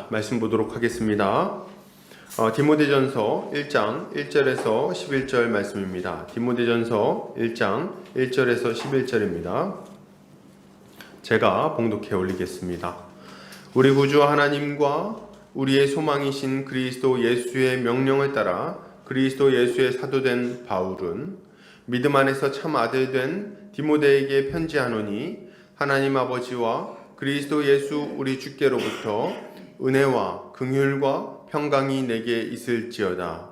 자, 말씀 보도록 하겠습니다. 디모데전서 1장 1절에서 11절 말씀입니다. 디모데전서 1장 1절에서 11절입니다. 제가 봉독해 올리겠습니다. 우리 구주 하나님과 우리의 소망이신 그리스도 예수의 명령을 따라 그리스도 예수의 사도된 바울은 믿음 안에서 참 아들 된 디모데에게 편지하노니 하나님 아버지와 그리스도 예수 우리 주께로부터 은혜와 긍휼과 평강이 내게 있을지어다.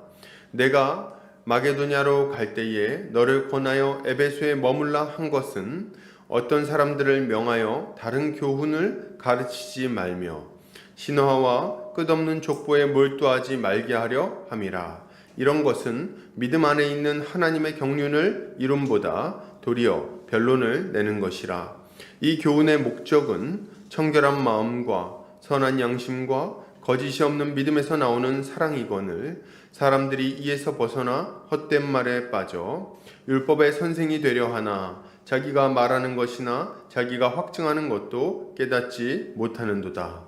내가 마게도냐로 갈 때에 너를 권하여 에베소에 머물라 한 것은 어떤 사람들을 명하여 다른 교훈을 가르치지 말며 신화와 끝없는 족보에 몰두하지 말게 하려 함이라. 이런 것은 믿음 안에 있는 하나님의 경륜을 이룸보다 도리어 변론을 내는 것이라. 이 교훈의 목적은 청결한 마음과 선한 양심과 거짓이 없는 믿음에서 나오는 사랑이거늘 사람들이 이에서 벗어나 헛된 말에 빠져 율법의 선생이 되려 하나 자기가 말하는 것이나 자기가 확증하는 것도 깨닫지 못하는도다.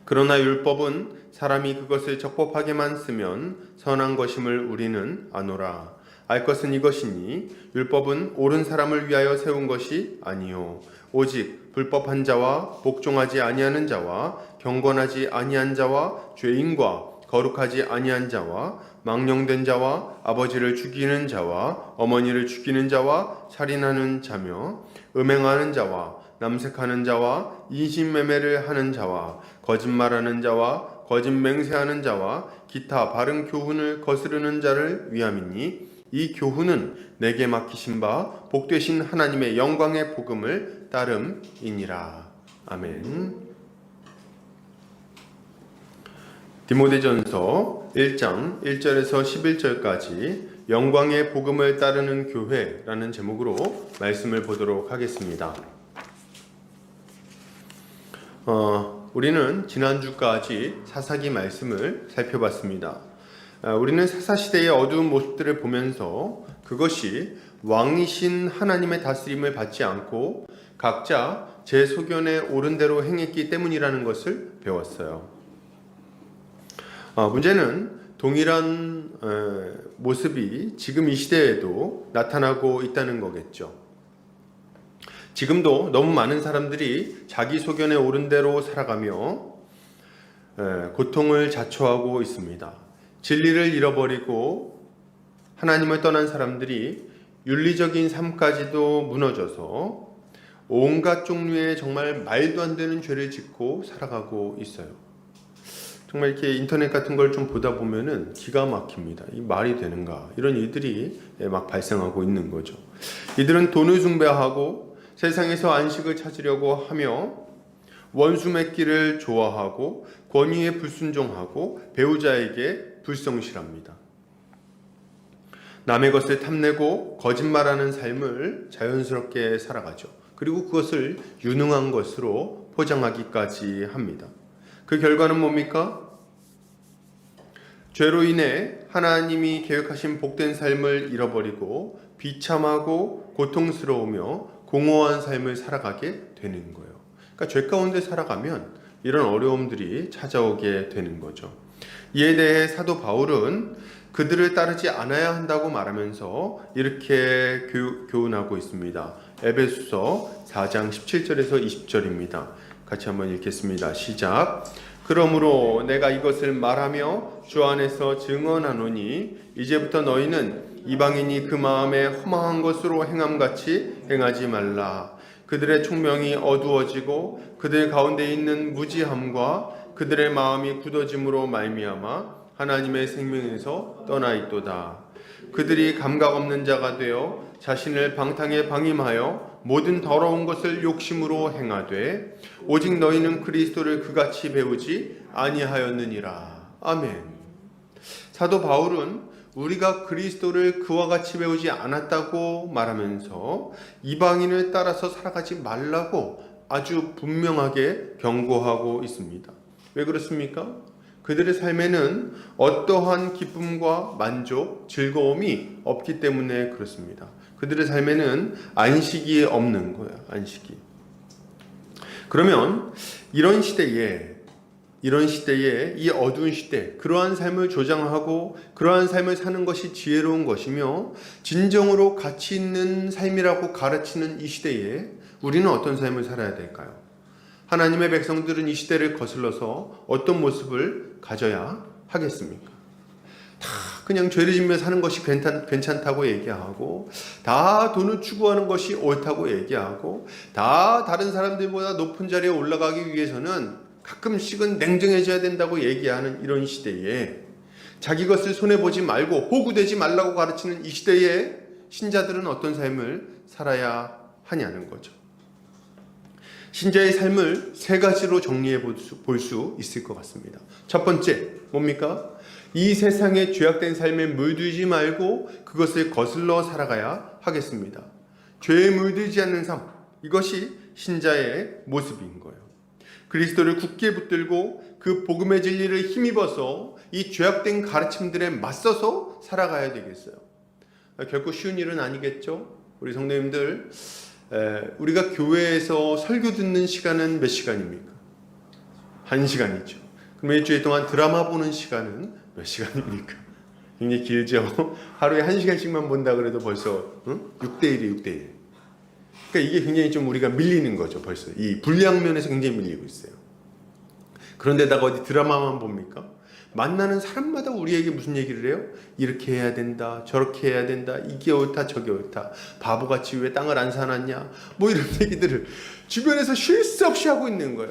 그러나 율법은 사람이 그것을 적법하게만 쓰면 선한 것임을 우리는 아노라. 알 것은 이것이니 율법은 옳은 사람을 위하여 세운 것이 아니요 오직 불법한 자와 복종하지 아니하는 자와 경건하지 아니한 자와 죄인과 거룩하지 아니한 자와 망령된 자와 아버지를 죽이는 자와 어머니를 죽이는 자와 살인하는 자며 음행하는 자와 남색하는 자와 인신매매를 하는 자와 거짓말하는 자와 거짓 맹세하는 자와 기타 바른 교훈을 거스르는 자를 위함이니 이 교훈은 내게 맡기신 바 복되신 하나님의 영광의 복음을 따름이니라. 아멘. 디모데전서 1장 1절에서 11절까지 영광의 복음을 따르는 교회라는 제목으로 말씀을 보도록 하겠습니다. 우리는 지난주까지 사사기 말씀을 살펴봤습니다. 우리는 사사시대의 어두운 모습들을 보면서 그것이 왕이신 하나님의 다스림을 받지 않고 각자 제 소견에 옳은 대로 행했기 때문이라는 것을 배웠어요. 문제는 동일한 모습이 지금 이 시대에도 나타나고 있다는 거겠죠. 지금도 너무 많은 사람들이 자기 소견에 옳은 대로 살아가며 고통을 자초하고 있습니다. 진리를 잃어버리고 하나님을 떠난 사람들이 윤리적인 삶까지도 무너져서 온갖 종류의 정말 말도 안 되는 죄를 짓고 살아가고 있어요. 정말 이렇게 인터넷 같은 걸 좀 보다 보면은 기가 막힙니다. 이 말이 되는가? 이런 일들이 막 발생하고 있는 거죠. 이들은 돈을 숭배하고 세상에서 안식을 찾으려고 하며 원수 맺기를 좋아하고 권위에 불순종하고 배우자에게 불성실합니다. 남의 것을 탐내고 거짓말하는 삶을 자연스럽게 살아가죠. 그리고 그것을 유능한 것으로 포장하기까지 합니다. 그 결과는 뭡니까? 죄로 인해 하나님이 계획하신 복된 삶을 잃어버리고 비참하고 고통스러우며 공허한 삶을 살아가게 되는 거예요. 그러니까 죄 가운데 살아가면 이런 어려움들이 찾아오게 되는 거죠. 이에 대해 사도 바울은 그들을 따르지 않아야 한다고 말하면서 이렇게 교훈하고 있습니다. 에베소서 4장 17절에서 20절입니다. 같이 한번 읽겠습니다. 시작. 그러므로 내가 이것을 말하며 주 안에서 증언하노니 이제부터 너희는 이방인이 그 마음에 허망한 것으로 행함같이 행하지 말라. 그들의 총명이 어두워지고 그들 가운데 있는 무지함과 그들의 마음이 굳어짐으로 말미암아 하나님의 생명에서 떠나 있도다. 그들이 감각 없는 자가 되어 자신을 방탕에 방임하여 모든 더러운 것을 욕심으로 행하되 오직 너희는 그리스도를 그같이 배우지 아니하였느니라. 아멘. 사도 바울은 우리가 그리스도를 그와 같이 배우지 않았다고 말하면서 이방인을 따라서 살아가지 말라고 아주 분명하게 경고하고 있습니다. 왜 그렇습니까? 그들의 삶에는 어떠한 기쁨과 만족, 즐거움이 없기 때문에 그렇습니다. 그들의 삶에는 안식이 없는 거야, 안식이. 그러면 이런 시대에 이런 시대에, 이 어두운 시대, 그러한 삶을 조장하고 그러한 삶을 사는 것이 지혜로운 것이며 진정으로 가치 있는 삶이라고 가르치는 이 시대에 우리는 어떤 삶을 살아야 될까요? 하나님의 백성들은 이 시대를 거슬러서 어떤 모습을 가져야 하겠습니까? 다 그냥 죄를 지며 사는 것이 괜찮다고 얘기하고, 다 돈을 추구하는 것이 옳다고 얘기하고, 다 다른 사람들보다 높은 자리에 올라가기 위해서는 가끔씩은 냉정해져야 된다고 얘기하는 이런 시대에, 자기 것을 손해보지 말고 호구되지 말라고 가르치는 이 시대에 신자들은 어떤 삶을 살아야 하냐는 거죠. 신자의 삶을 세 가지로 정리해 볼 수 있을 것 같습니다. 첫 번째, 뭡니까? 이 세상의 죄악된 삶에 물들지 말고 그것을 거슬러 살아가야 하겠습니다. 죄에 물들지 않는 삶, 이것이 신자의 모습인 거예요. 그리스도를 굳게 붙들고 그 복음의 진리를 힘입어서 이 죄악된 가르침들에 맞서서 살아가야 되겠어요. 결코 쉬운 일은 아니겠죠. 우리 성도님들, 우리가 교회에서 설교 듣는 시간은 몇 시간입니까? 1시간이죠. 그럼 일주일 동안 드라마 보는 시간은 몇 시간입니까? 굉장히 길죠. 하루에 1시간씩만 본다 그래도 벌써 6대1이에요. 6대1. 그러니까 이게 굉장히 좀 우리가 밀리는 거죠. 벌써 이 분량 면에서 굉장히 밀리고 있어요. 그런데다가 어디 드라마만 봅니까? 만나는 사람마다 우리에게 무슨 얘기를 해요? 이렇게 해야 된다, 저렇게 해야 된다, 이게 옳다, 저게 옳다, 바보같이 왜 땅을 안 사놨냐, 뭐 이런 얘기들을 주변에서 쉴 새 없이 하고 있는 거예요.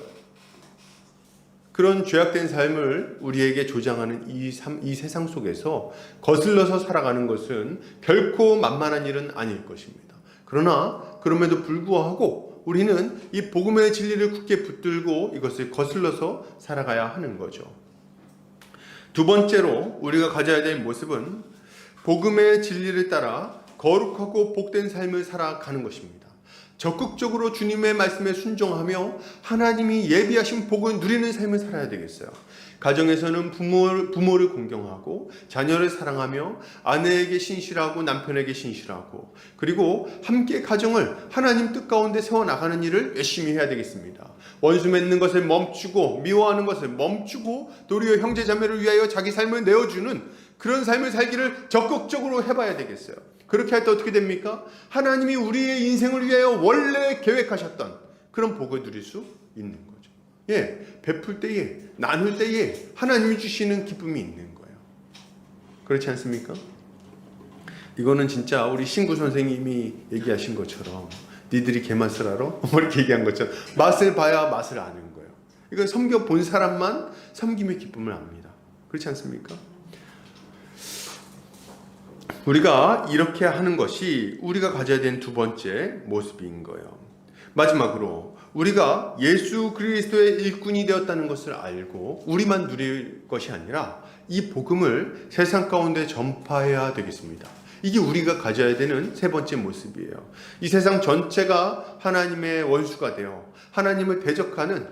그런 죄악된 삶을 우리에게 조장하는 이 세상 속에서 거슬러서 살아가는 것은 결코 만만한 일은 아닐 것입니다. 그러나 그럼에도 불구하고 우리는 이 복음의 진리를 굳게 붙들고 이것을 거슬러서 살아가야 하는 거죠. 두 번째로 우리가 가져야 될 모습은 복음의 진리를 따라 거룩하고 복된 삶을 살아가는 것입니다. 적극적으로 주님의 말씀에 순종하며 하나님이 예비하신 복을 누리는 삶을 살아야 되겠어요. 가정에서는 부모를 공경하고 자녀를 사랑하며 아내에게 신실하고 남편에게 신실하고, 그리고 함께 가정을 하나님 뜻 가운데 세워나가는 일을 열심히 해야 되겠습니다. 원수 맺는 것을 멈추고 미워하는 것을 멈추고 도리어 형제자매를 위하여 자기 삶을 내어주는 그런 삶을 살기를 적극적으로 해봐야 되겠어요. 그렇게 할 때 어떻게 됩니까? 하나님이 우리의 인생을 위하여 원래 계획하셨던 그런 복을 누릴 수 있는 거죠. 베풀 때에, 나눌 때에 하나님이 주시는 기쁨이 있는 거예요. 그렇지 않습니까? 이거는 진짜 우리 신구 선생님이 얘기하신 것처럼 니들이 개맛을 알아? 이렇게 얘기한 것처럼 맛을 봐야 맛을 아는 거예요. 이거 섬겨 본 사람만 섬김의 기쁨을 압니다. 그렇지 않습니까? 우리가 이렇게 하는 것이 우리가 가져야 되는 두 번째 모습인 거예요. 마지막으로 우리가 예수 그리스도의 일꾼이 되었다는 것을 알고 우리만 누릴 것이 아니라 이 복음을 세상 가운데 전파해야 되겠습니다. 이게 우리가 가져야 되는 세 번째 모습이에요. 이 세상 전체가 하나님의 원수가 되어 하나님을 대적하는,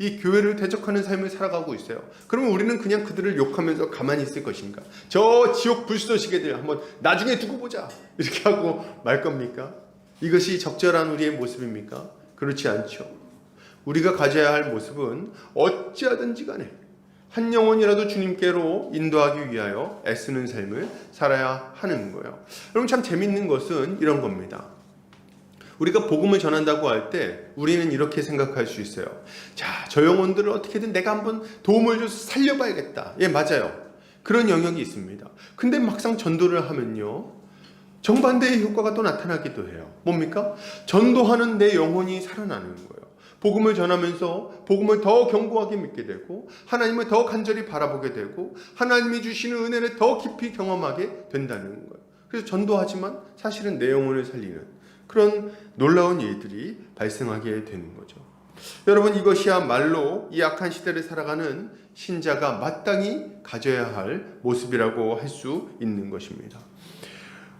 이 교회를 대적하는 삶을 살아가고 있어요. 그러면 우리는 그냥 그들을 욕하면서 가만히 있을 것인가? 저 지옥 불쏘시개들 한번 나중에 두고 보자 이렇게 하고 말 겁니까? 이것이 적절한 우리의 모습입니까? 그렇지 않죠. 우리가 가져야 할 모습은 어찌하든지 간에 한 영혼이라도 주님께로 인도하기 위하여 애쓰는 삶을 살아야 하는 거예요. 여러분, 참 재밌는 것은 이런 겁니다. 우리가 복음을 전한다고 할 때 우리는 이렇게 생각할 수 있어요. 자, 저 영혼들을 어떻게든 내가 한번 도움을 줘서 살려봐야겠다. 맞아요. 그런 영역이 있습니다. 근데 막상 전도를 하면요, 정반대의 효과가 또 나타나기도 해요. 뭡니까? 전도하는 내 영혼이 살아나는 거예요. 복음을 전하면서 복음을 더 견고하게 믿게 되고 하나님을 더 간절히 바라보게 되고 하나님이 주시는 은혜를 더 깊이 경험하게 된다는 거예요. 그래서 전도하지만 사실은 내 영혼을 살리는 그런 놀라운 일들이 발생하게 되는 거죠. 여러분, 이것이야말로 이 악한 시대를 살아가는 신자가 마땅히 가져야 할 모습이라고 할 수 있는 것입니다.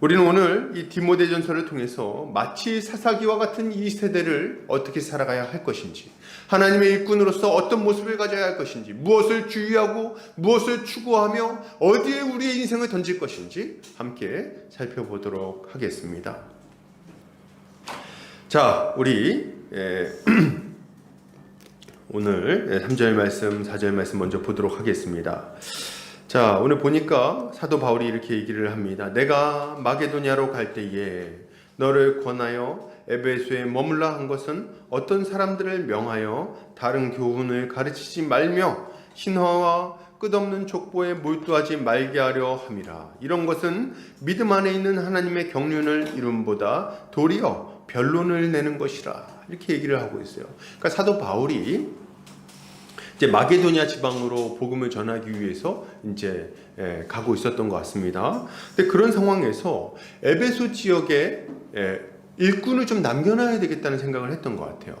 우리는 오늘 이 디모데전서를 통해서 마치 사사기와 같은 이 세대를 어떻게 살아가야 할 것인지, 하나님의 일꾼으로서 어떤 모습을 가져야 할 것인지, 무엇을 주의하고 무엇을 추구하며 어디에 우리의 인생을 던질 것인지 함께 살펴보도록 하겠습니다. 자, 우리 오늘 3절 말씀, 4절 말씀 먼저 보도록 하겠습니다. 자, 오늘 보니까 사도 바울이 이렇게 얘기를 합니다. 내가 마게도냐로 갈 때에 너를 권하여 에베소에 머물라 한 것은 어떤 사람들을 명하여 다른 교훈을 가르치지 말며 신화와 끝없는 족보에 몰두하지 말게 하려 함이라. 이런 것은 믿음 안에 있는 하나님의 경륜을 이룸보다 도리어 변론을 내는 것이라. 이렇게 얘기를 하고 있어요. 그러니까 사도 바울이 이제 마게도냐 지방으로 복음을 전하기 위해서 이제 가고 있었던 것 같습니다. 근데 그런 상황에서 에베소 지역에 일꾼을 좀 남겨놔야 되겠다는 생각을 했던 것 같아요.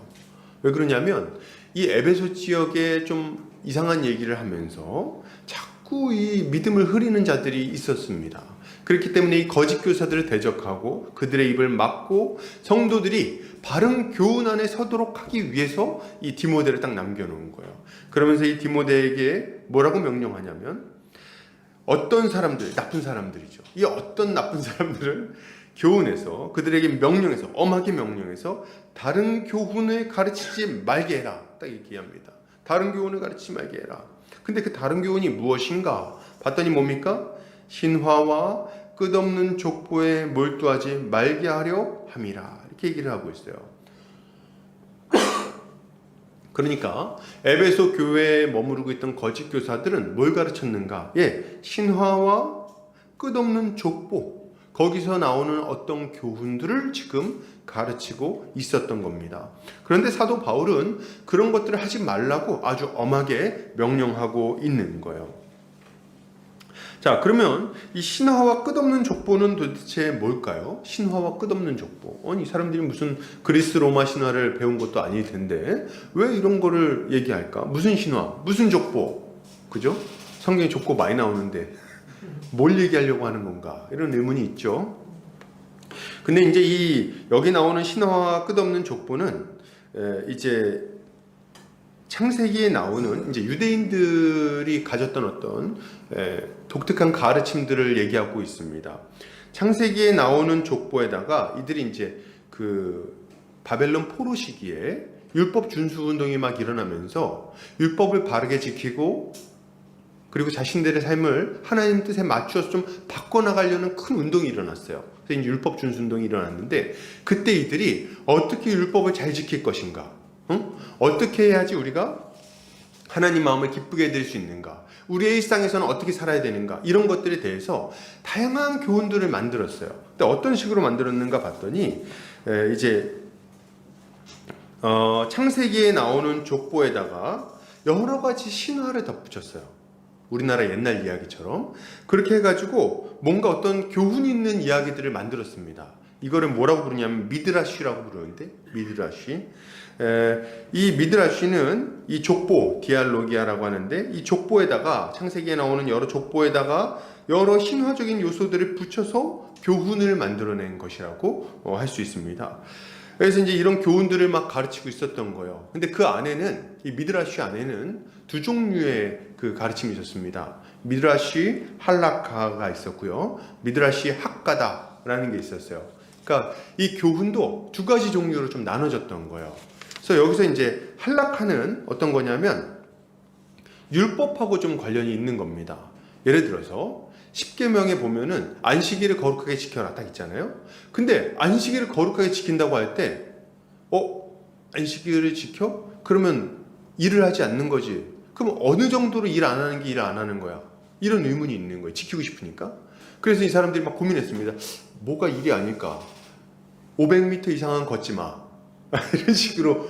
왜 그러냐면 이 에베소 지역에 좀 이상한 얘기를 하면서 자꾸 이 믿음을 흐리는 자들이 있었습니다. 그렇기 때문에 이 거짓 교사들을 대적하고 그들의 입을 막고 성도들이 바른 교훈 안에 서도록 하기 위해서 이 디모데를 딱 남겨놓은 거예요. 그러면서 이 디모데에게 뭐라고 명령하냐면 어떤 사람들, 나쁜 사람들이죠. 이 어떤 나쁜 사람들은 교훈해서 그들에게 명령해서 엄하게 명령해서 다른 교훈을 가르치지 말게 해라. 딱 이렇게 합니다. 다른 교훈을 가르치지 말게 해라. 근데 그 다른 교훈이 무엇인가? 봤더니 뭡니까? 신화와 끝없는 족보에 몰두하지 말게 하려 함이라. 이렇게 얘기를 하고 있어요. 그러니까 에베소 교회에 머무르고 있던 거짓 교사들은 뭘 가르쳤는가? 신화와 끝없는 족보, 거기서 나오는 어떤 교훈들을 지금 가르치고 있었던 겁니다. 그런데 사도 바울은 그런 것들을 하지 말라고 아주 엄하게 명령하고 있는 거예요. 자, 그러면 이 신화와 끝없는 족보는 도대체 뭘까요? 신화와 끝없는 족보. 이 사람들이 무슨 그리스 로마 신화를 배운 것도 아닐 텐데 왜 이런 거를 얘기할까? 무슨 신화? 무슨 족보? 그죠? 성경에 족보 많이 나오는데 뭘 얘기하려고 하는 건가? 이런 의문이 있죠. 근데 이제 여기 나오는 신화와 끝없는 족보는 이제 창세기에 나오는 이제 유대인들이 가졌던 어떤 독특한 가르침들을 얘기하고 있습니다. 창세기에 나오는 족보에다가 이들이 이제 그 바벨론 포로 시기에 율법 준수 운동이 막 일어나면서 율법을 바르게 지키고 그리고 자신들의 삶을 하나님 뜻에 맞추어서 좀 바꿔나가려는 큰 운동이 일어났어요. 그래서 이제 율법 준수 운동이 일어났는데 그때 이들이 어떻게 율법을 잘 지킬 것인가? 어떻게 해야지 우리가 하나님 마음을 기쁘게 해드릴 수 있는가? 우리의 일상에서는 어떻게 살아야 되는가? 이런 것들에 대해서 다양한 교훈들을 만들었어요. 근데 어떤 식으로 만들었는가 봤더니 이제 창세기에 나오는 족보에다가 여러 가지 신화를 덧붙였어요. 우리나라 옛날 이야기처럼 그렇게 해가지고 뭔가 어떤 교훈 있는 이야기들을 만들었습니다. 이거를 뭐라고 부르냐면 미드라쉬라고 부르는데 미드라쉬. 이 미드라쉬는 이 족보 디알로기아라고 하는데 이 족보에다가 창세기에 나오는 여러 족보에다가 여러 신화적인 요소들을 붙여서 교훈을 만들어낸 것이라고 할 수 있습니다. 그래서 이제 이런 교훈들을 막 가르치고 있었던 거예요. 근데 그 안에는 이 미드라쉬 안에는 두 종류의 그 가르침이 있었습니다. 미드라쉬 할라카가 있었고요. 미드라쉬 학가다라는 게 있었어요. 그러니까 이 교훈도 두 가지 종류로 좀 나눠졌던 거예요. 그래서 여기서 이제 할라카는 어떤 거냐면 율법하고 좀 관련이 있는 겁니다. 예를 들어서 십계명에 보면은 안식일을 거룩하게 지켜라 딱 있잖아요. 근데 안식일을 거룩하게 지킨다고 할 때 안식일을 지켜? 그러면 일을 하지 않는 거지. 그럼 어느 정도로 일 안 하는 게 일 안 하는 거야? 이런 의문이 있는 거예요. 지키고 싶으니까. 그래서 이 사람들이 막 고민했습니다. 뭐가 일이 아닐까? 500m 이상은 걷지 마. 이런 식으로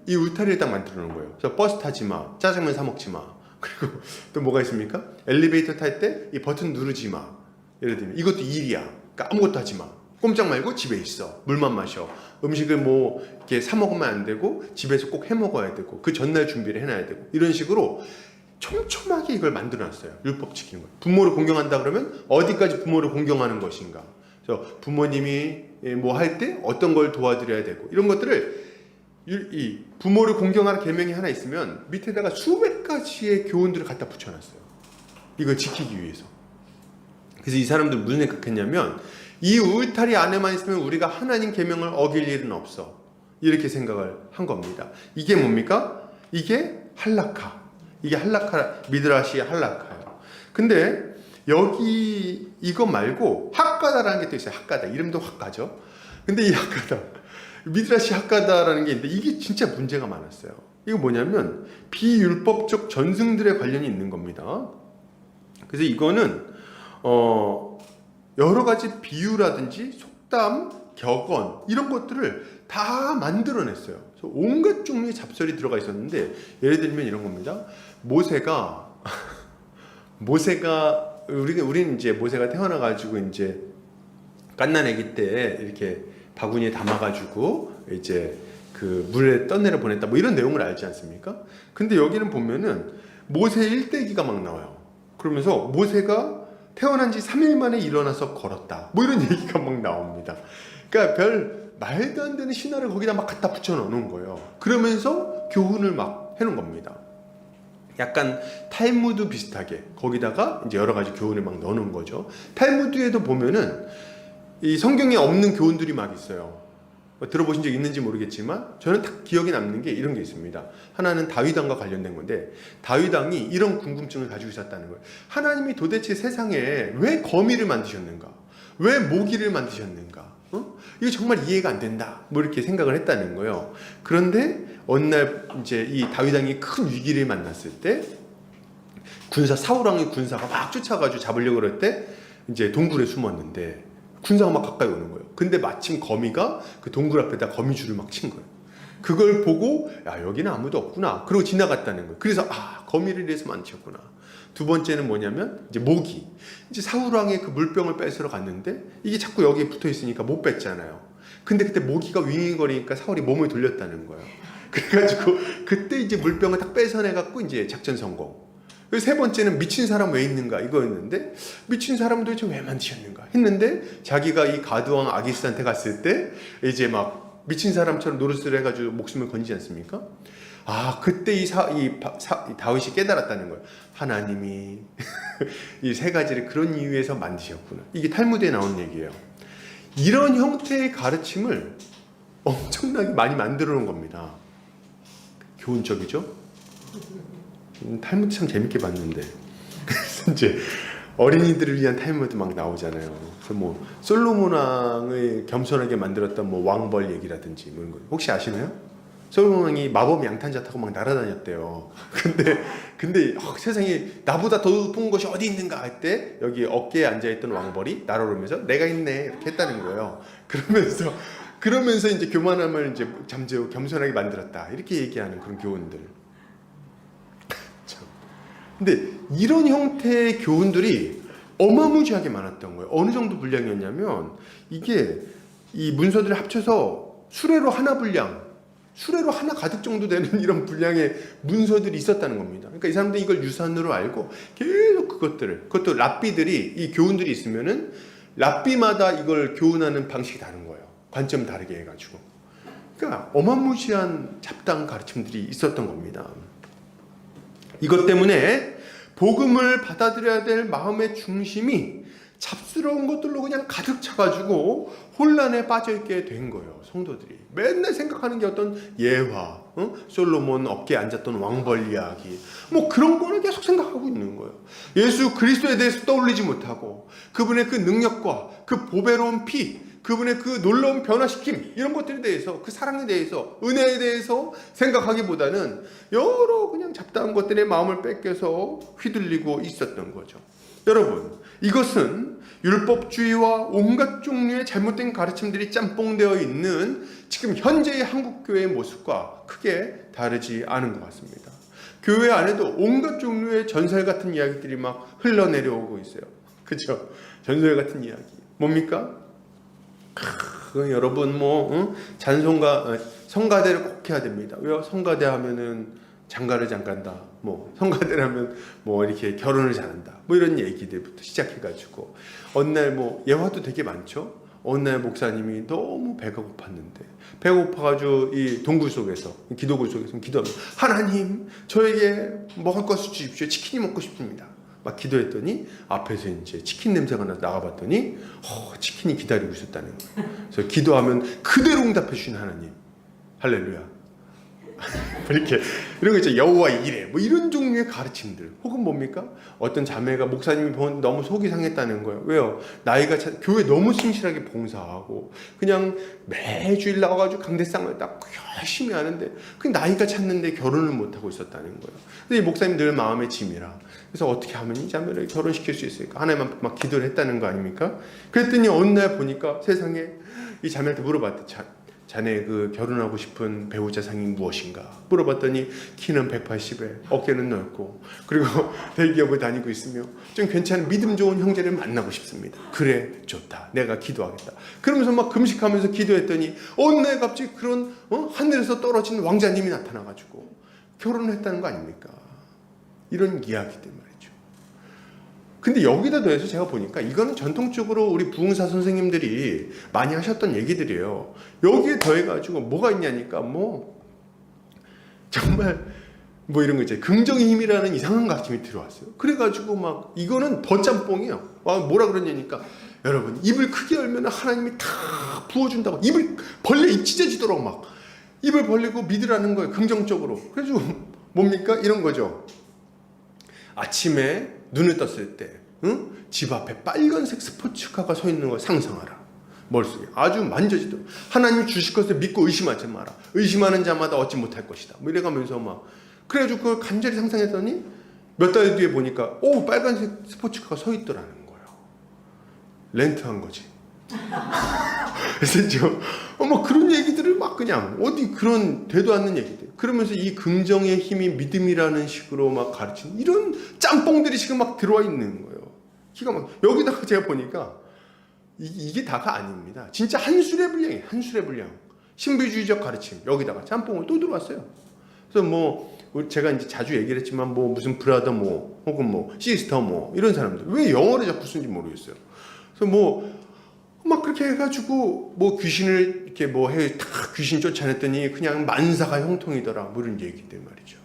이 울타리를 딱 만들어 놓은 거예요. 그래서 버스 타지 마. 짜장면 사 먹지 마. 그리고 또 뭐가 있습니까? 엘리베이터 탈 때 이 버튼 누르지 마. 예를 들면 이것도 일이야. 그러니까 아무것도 하지 마. 꼼짝 말고 집에 있어. 물만 마셔. 음식을 뭐 이렇게 사 먹으면 안 되고 집에서 꼭 해 먹어야 되고 그 전날 준비를 해놔야 되고 이런 식으로 촘촘하게 이걸 만들어놨어요. 율법 지키는 거. 부모를 공경한다 그러면 어디까지 부모를 공경하는 것인가? 그래서 부모님이 뭐 할 때 어떤 걸 도와드려야 되고 이런 것들을 이 부모를 공경하는 계명이 하나 있으면 밑에다가 수백 가지의 교훈들을 갖다 붙여놨어요. 이걸 지키기 위해서. 그래서 이 사람들 무슨 생각했냐면 이 울타리 안에만 있으면 우리가 하나님 계명을 어길 일은 없어. 이렇게 생각을 한 겁니다. 이게 뭡니까? 이게 할라카. 이게 할라카, 미드라시 할라카예요. 근데 여기 이거 말고 학가다라는 게 또 있어요. 학가다. 이름도 학가죠. 근데 이 학가다, 미드라시 학가다라는 게 있는데 이게 진짜 문제가 많았어요. 이거 뭐냐면 비율법적 전승들에 관련이 있는 겁니다. 그래서 이거는 여러 가지 비유라든지 속담, 격언 이런 것들을 다 만들어냈어요. 그래서 온갖 종류의 잡설이 들어가 있었는데 예를 들면 이런 겁니다. 우리는 이제 모세가 태어나가지고 이제 갓난아기 때 이렇게 바구니에 담아가지고 이제 그 물에 떠내려 보냈다 뭐 이런 내용을 알지 않습니까? 근데 여기는 보면은 모세 일대기가 막 나와요. 그러면서 모세가 태어난 지 3일 만에 일어나서 걸었다 뭐 이런 얘기가 막 나옵니다. 그러니까 별 말도 안 되는 신화를 거기다 막 갖다 붙여 넣는 거예요. 그러면서 교훈을 막 해놓은 겁니다. 약간 탈무드 비슷하게 거기다가 이제 여러 가지 교훈을 막 넣는 거죠. 탈무드에도 보면은 이 성경에 없는 교훈들이 막 있어요. 들어보신 적 있는지 모르겠지만 저는 딱 기억에 남는 게 이런 게 있습니다. 하나는 다윗왕과 관련된 건데 다윗왕이 이런 궁금증을 가지고 있었다는 거예요. 하나님이 도대체 세상에 왜 거미를 만드셨는가? 왜 모기를 만드셨는가? 이거 정말 이해가 안 된다. 뭐 이렇게 생각을 했다는 거예요. 그런데 어느 날 이제 이 다윗왕이 큰 위기를 만났을 때 사울왕의 군사가 막 쫓아가지고 잡으려고 그럴 때 이제 동굴에 숨었는데 군사가 막 가까이 오는 거예요. 근데 마침 거미가 그 동굴 앞에다 거미줄을 막 친 거예요. 그걸 보고 야 여기는 아무도 없구나. 그러고 지나갔다는 거예요. 그래서 거미를 이래서 만드셨구나. 두 번째는 뭐냐면 이제 모기. 이제 사울왕의 그 물병을 뺏으러 갔는데 이게 자꾸 여기에 붙어 있으니까 못 뺐잖아요. 근데 그때 모기가 윙윙거리니까 사울이 몸을 돌렸다는 거예요. 그래가지고 그때 이제 물병을 딱 뺏어내갖고 이제 작전 성공. 세 번째는 미친 사람 왜 있는가 이거였는데 미친 사람 도대체 왜 만드셨는가 했는데 자기가 이 가드왕 아기스한테 갔을 때 이제 막 미친 사람처럼 노릇을 해가지고 목숨을 건지지 않습니까? 그때 이 다윗이 깨달았다는 거예요. 하나님이 이 세 가지를 그런 이유에서 만드셨구나. 이게 탈무드에 나온 얘기예요. 이런 형태의 가르침을 엄청나게 많이 만들어 놓은 겁니다. 교훈적이죠? 탈무드 참 재밌게 봤는데 그래서 이제 어린이들을 위한 탈무드 막 나오잖아요. 그래서 뭐 솔로몬 왕을 겸손하게 만들었던 뭐 왕벌 얘기라든지 뭐 이런 거 혹시 아시나요? 솔로몬 왕이 마법 양탄자 타고 막 날아다녔대요. 근데 세상에 나보다 더 높은 것이 어디 있는가 할 때 여기 어깨에 앉아있던 왕벌이 날아오르면서 내가 있네 이렇게 했다는 거예요. 그러면서 이제 교만함을 이제 잠재워 겸손하게 만들었다 이렇게 얘기하는 그런 교훈들. 근데 이런 형태의 교훈들이 어마무지하게 많았던 거예요. 어느 정도 분량이었냐면 이게 이 문서들을 합쳐서 수레로 하나 가득 정도 되는 이런 분량의 문서들이 있었다는 겁니다. 그러니까 이 사람들이 이걸 유산으로 알고 계속 그것도 랍비들이 이 교훈들이 있으면은 랍비마다 이걸 교훈하는 방식이 다른 거예요. 관점 다르게 해가지고. 그러니까 어마무시한 잡다한 가르침들이 있었던 겁니다. 이것 때문에 복음을 받아들여야 될 마음의 중심이 잡스러운 것들로 그냥 가득 차가지고 혼란에 빠져있게 된 거예요. 성도들이 맨날 생각하는 게 어떤 예화, 솔로몬 어깨에 앉았던 왕벌 이야기 뭐 그런 거를 계속 생각하고 있는 거예요. 예수 그리스도에 대해서 떠올리지 못하고 그분의 그 능력과 그 보배로운 피, 그분의 그 놀라운 변화시킴 이런 것들에 대해서 그 사랑에 대해서 은혜에 대해서 생각하기보다는 여러 그냥 잡다한 것들의 마음을 뺏겨서 휘둘리고 있었던 거죠. 여러분 이것은 율법주의와 온갖 종류의 잘못된 가르침들이 짬뽕되어 있는 지금 현재의 한국교회의 모습과 크게 다르지 않은 것 같습니다. 교회 안에도 온갖 종류의 전설 같은 이야기들이 막 흘러내려오고 있어요. 그죠? 전설 같은 이야기 뭡니까? 여러분 성가대를 꼭 해야 됩니다. 왜요? 성가대 하면은 장가를 잘 간다. 성가대를 하면 이렇게 결혼을 잘한다. 이런 얘기들부터 시작해가지고 어느 날 예화도 되게 많죠. 어느 날 목사님이 너무 배가 고팠는데 배고파가지고 이 동굴 속에서 기도굴 속에서 기도하면 하나님 저에게 먹을 것을 주십시오. 치킨이 먹고 싶습니다. 막 기도했더니 앞에서 이제 치킨 냄새가 나가봤더니 치킨이 기다리고 있었다는 거예요. 그래서 기도하면 그대로 응답해 주신 하나님. 할렐루야. 이렇게 이런 거 있죠. 여호와 이래 뭐 이런 종류의 가르침들, 혹은 뭡니까? 어떤 자매가 목사님이 보는데 너무 속이 상했다는 거예요. 왜요? 나이가 교회 너무 충실하게 봉사하고 그냥 매주일 나와가지고 강대상을 딱 열심히 하는데 그 나이가 찼는데 결혼을 못하고 있었다는 거예요. 근데 이 목사님 늘 마음의 짐이라, 그래서 어떻게 하면 이 자매를 결혼시킬 수 있을까 하나님 앞에 막 기도를 했다는 거 아닙니까? 그랬더니 어느 날 보니까 세상에 이 자매한테 물어봤대. 자네 그 결혼하고 싶은 배우자상이 무엇인가 물어봤더니 키는 180에 어깨는 넓고 그리고 대기업을 다니고 있으며 좀 괜찮은 믿음 좋은 형제를 만나고 싶습니다. 그래, 좋다, 내가 기도하겠다. 그러면서 막 금식하면서 기도했더니 어느 날 갑자기 그런 하늘에서 떨어진 왕자님이 나타나가지고 결혼을 했다는 거 아닙니까? 이런 이야기들 말이죠. 근데 여기다 더해서 제가 보니까 이거는 전통적으로 우리 부흥사 선생님들이 많이 하셨던 얘기들이에요. 여기에 더해가지고 뭐가 있냐니까 뭐 정말 뭐 이런 거 있잖아요. 긍정의 힘이라는 이상한 가르침이 들어왔어요. 그래가지고 막 이거는 더 짬뽕이에요. 뭐라 그러냐니까, 여러분 입을 크게 열면 하나님이 다 부어준다고, 입을 벌려 입 찢어지도록 막 입을 벌리고 믿으라는 거예요. 긍정적으로. 그래서 뭡니까? 이런 거죠. 아침에 눈을 떴을 때 집 앞에 빨간색 스포츠카가 서 있는 걸 상상하라. 머릿속에 아주 만져지도록. 하나님이 주실 것을 믿고 의심하지 마라. 의심하는 자마다 얻지 못할 것이다. 뭐 이래가면서 막 그래가지고 그걸 간절히 상상했더니 몇 달 뒤에 보니까 빨간색 스포츠카가 서 있더라는 거예요. 렌트한 거지. 그래서 뭐 그런 얘기들을 막 그냥 어디 그런 되도 않는 얘기들, 그러면서 이 긍정의 힘이 믿음이라는 식으로 막 가르치는 이런 짬뽕들이 지금 막 들어와 있는 거예요. 기가 막 여기다가 제가 보니까 이게 다가 아닙니다. 진짜 한술의 분량이에요. 한술의 분량. 신비주의적 가르침 여기다가 짬뽕을 또 들어왔어요. 그래서 뭐 제가 이제 자주 얘기를 했지만 뭐 무슨 브라더 뭐 혹은 뭐 시스터 뭐 이런 사람들 왜 영어를 자꾸 쓰는지 모르겠어요. 그래서 뭐 막 그렇게 해가지고 뭐 귀신을 이렇게 뭐 해 다 귀신 쫓아냈더니 그냥 만사가 형통이더라 뭐 이런 얘기들 말이죠.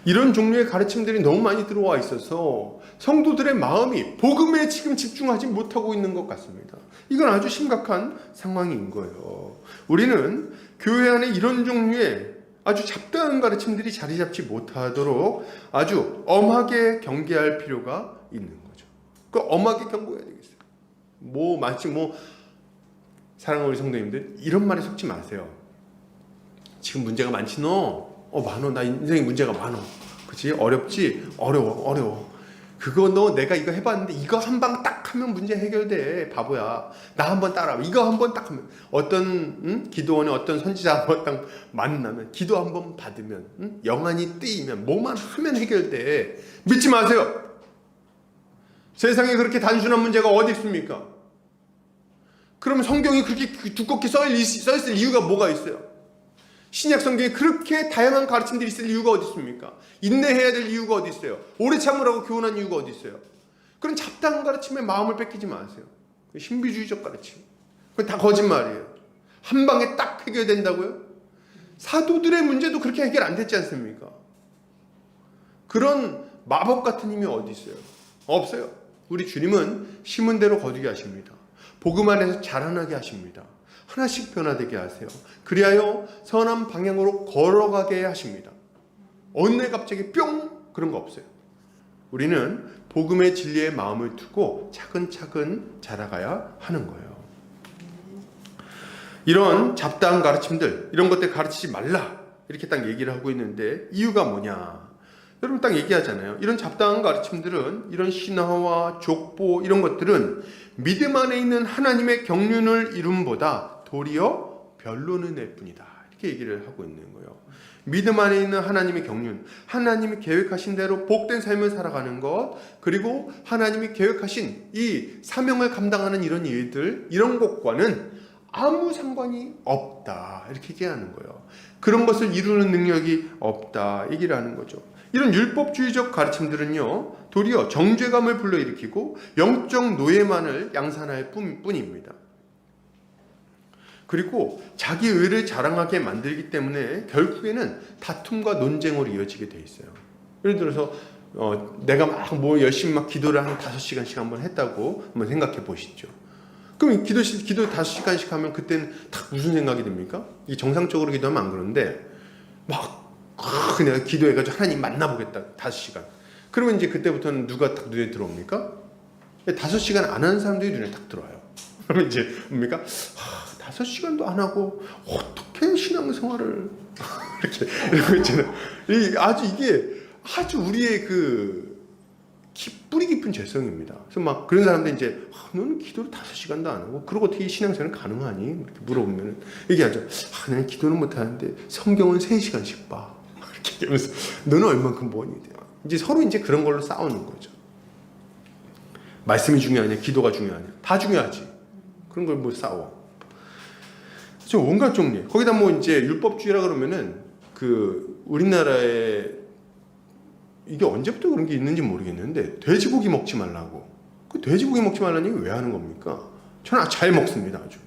이런 종류의 가르침들이 너무 많이 들어와 있어서 성도들의 마음이 복음에 지금 집중하지 못하고 있는 것 같습니다. 이건 아주 심각한 상황인 거예요. 우리는 교회 안에 이런 종류의 아주 잡다한 가르침들이 자리 잡지 못하도록 아주 엄하게 경계할 필요가 있는 거죠. 그 엄하게 경고해야 되겠어요. 마치 사랑하는 우리 성도님들, 이런 말에 속지 마세요. 지금 문제가 많지 너? 많어. 나 인생에 문제가 많어. 그치? 어렵지? 어려워. 그거 내가 이거 해봤는데 이거 한 방 딱 하면 문제 해결돼. 바보야. 나 한번 따라와. 이거 한번 딱 하면. 어떤 기도원의 어떤 선지자 한번 딱 만나면, 기도 한번 받으면, 영안이 뜨이면, 뭐만 하면 해결돼. 믿지 마세요. 세상에 그렇게 단순한 문제가 어디 있습니까? 그럼 성경이 그렇게 두껍게 써있을 이유가 뭐가 있어요? 신약 성경에 그렇게 다양한 가르침들이 있을 이유가 어디 있습니까? 인내해야 될 이유가 어디 있어요? 오래 참으라고 교훈한 이유가 어디 있어요? 그런 잡다한 가르침에 마음을 뺏기지 마세요. 신비주의적 가르침. 그건 다 거짓말이에요. 한 방에 딱 해결된다고요? 사도들의 문제도 그렇게 해결 안 됐지 않습니까? 그런 마법 같은 힘이 어디 있어요? 없어요. 우리 주님은 심은 대로 거두게 하십니다. 복음 안에서 자라나게 하십니다. 하나씩 변화되게 하세요. 그리하여 선한 방향으로 걸어가게 하십니다. 어느 날 갑자기 뿅 그런 거 없어요. 우리는 복음의 진리에 마음을 두고 차근차근 자라가야 하는 거예요. 이런 잡다한 가르침들, 이런 것들 가르치지 말라 이렇게 딱 얘기를 하고 있는데 이유가 뭐냐? 여러분 딱 얘기하잖아요. 이런 잡다한 가르침들은, 이런 신화와 족보 이런 것들은 믿음 안에 있는 하나님의 경륜을 이룸보다 도리어 변론을 낼 뿐이다. 이렇게 얘기를 하고 있는 거예요. 믿음 안에 있는 하나님의 경륜, 하나님이 계획하신 대로 복된 삶을 살아가는 것, 그리고 하나님이 계획하신 이 사명을 감당하는 이런 일들, 이런 것과는 아무 상관이 없다. 이렇게 얘기하는 거예요. 그런 것을 이루는 능력이 없다. 얘기를 하는 거죠. 이런 율법주의적 가르침들은요, 도리어 정죄감을 불러일으키고 영적 노예만을 양산할 뿐입니다. 그리고 자기 의를 자랑하게 만들기 때문에 결국에는 다툼과 논쟁으로 이어지게 돼 있어요. 예를 들어서 내가 막 열심히 막 기도를 한 5시간씩 한번 했다고 한번 생각해 보시죠. 그럼 기도 5시간씩 하면 그때는 딱 무슨 생각이 듭니까? 이 정상적으로 기도하면 안 그러는데 막 내가 기도해가지고 하나님 만나보겠다 5시간. 그러면 이제 그때부터는 누가 딱 눈에 들어옵니까? 5시간 안 하는 사람들이 눈에 딱 들어와요. 그러면 이제 뭡니까? 5시간도 안 하고 어떻게 신앙생활을 이렇게 이러고 있잖아요. 이게 아주 우리의 뿌리 깊은 죄성입니다. 그래서 막 그런 사람들 이제 너는 기도를 5시간도 안 하고 그러고 어떻게 신앙생활 가능하니? 이렇게 물어보면 얘기하죠. 나는 기도는 못 하는데 성경은 3시간씩 봐. 이렇게 얘기하면서 너는 얼만큼 보니? 이제 서로 이제 그런 걸로 싸우는 거죠. 말씀이 중요하냐, 기도가 중요하냐, 다 중요하지. 그런 걸 뭐 싸워. 저 온갖 종류. 거기다 뭐 이제 율법주의라 그러면은 우리나라에 이게 언제부터 그런 게 있는지 모르겠는데 돼지고기 먹지 말라고. 그 돼지고기 먹지 말라는 얘기 왜 하는 겁니까? 저는 잘 먹습니다. 아주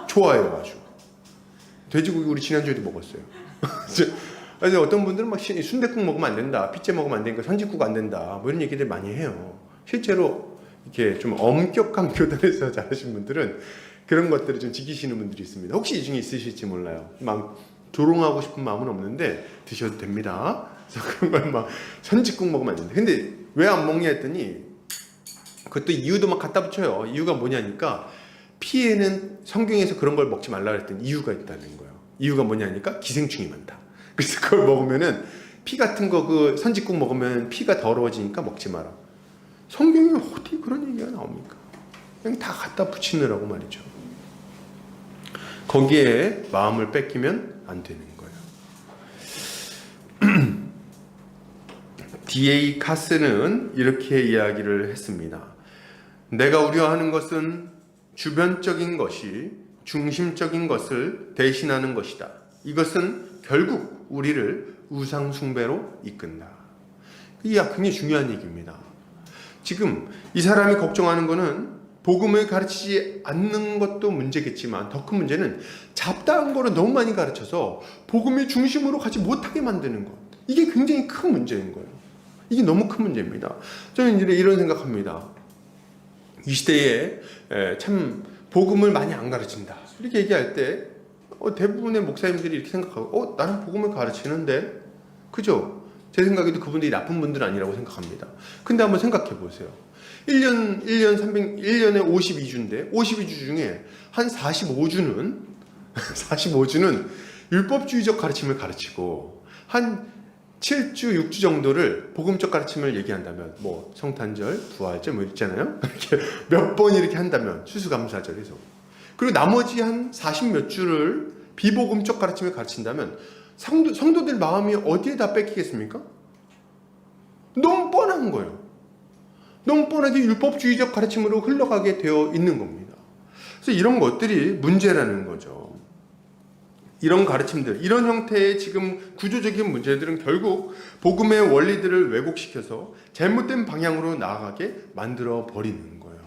좋아해요. 아주 돼지고기 우리 지난주에도 먹었어요. 그래서 어떤 분들은 막 순댓국 먹으면 안 된다, 피째 먹으면 안 되니까 선짓국 안 된다, 뭐 이런 얘기들 많이 해요. 실제로 이렇게 좀 엄격한 교단에서 자라신 분들은 그런 것들을 좀 지키시는 분들이 있습니다. 혹시 이 중에 있으실지 몰라요. 막 조롱하고 싶은 마음은 없는데 드셔도 됩니다. 그래서 그런 걸 막 선짓국 먹으면 안 된다. 근데 왜 안 먹냐 했더니 그것도 이유도 막 갖다 붙여요. 이유가 뭐냐니까 피에는 성경에서 그런 걸 먹지 말라 그랬더니 이유가 있다는 거예요. 이유가 뭐냐니까 기생충이 많다. 그래서 그걸 먹으면은 피 같은 거 선짓국 먹으면 피가 더러워지니까 먹지 마라. 성경에 어디 그런 얘기가 나옵니까? 그냥 다 갖다 붙이느라고 말이죠. 거기에 마음을 뺏기면 안 되는 거예요. D.A. 카스는 이렇게 이야기를 했습니다. 내가 우려하는 것은 주변적인 것이 중심적인 것을 대신하는 것이다. 이것은 결국 우리를 우상 숭배로 이끈다. 이게 굉장히 중요한 얘기입니다. 지금 이 사람이 걱정하는 것은 복음을 가르치지 않는 것도 문제겠지만 더 큰 문제는 잡다한 거를 너무 많이 가르쳐서 복음의 중심으로 가지 못하게 만드는 것. 이게 굉장히 큰 문제인 거예요. 이게 너무 큰 문제입니다. 저는 이런 생각합니다. 이 시대에 참 복음을 많이 안 가르친다. 이렇게 얘기할 때 대부분의 목사님들이 이렇게 생각하고 나는 복음을 가르치는데 그죠? 제 생각에도 그분들이 나쁜 분들은 아니라고 생각합니다. 근데 한번 생각해 보세요. 1년에 52주인데 52주 중에 한 45주는 율법주의적 가르침을 가르치고 한 7주, 6주 정도를 복음적 가르침을 얘기한다면 뭐 성탄절, 부활절 뭐 있잖아요. 이렇게 몇 번 이렇게 한다면 추수감사절에서 그리고 나머지 한 40 몇 주를 비복음적 가르침을 가르친다면 성도들 마음이 어디에다 뺏기겠습니까? 너무 뻔한 거예요. 너무 뻔하게 율법주의적 가르침으로 흘러가게 되어 있는 겁니다. 그래서 이런 것들이 문제라는 거죠. 이런 가르침들, 이런 형태의 지금 구조적인 문제들은 결국 복음의 원리들을 왜곡시켜서 잘못된 방향으로 나아가게 만들어 버리는 거예요.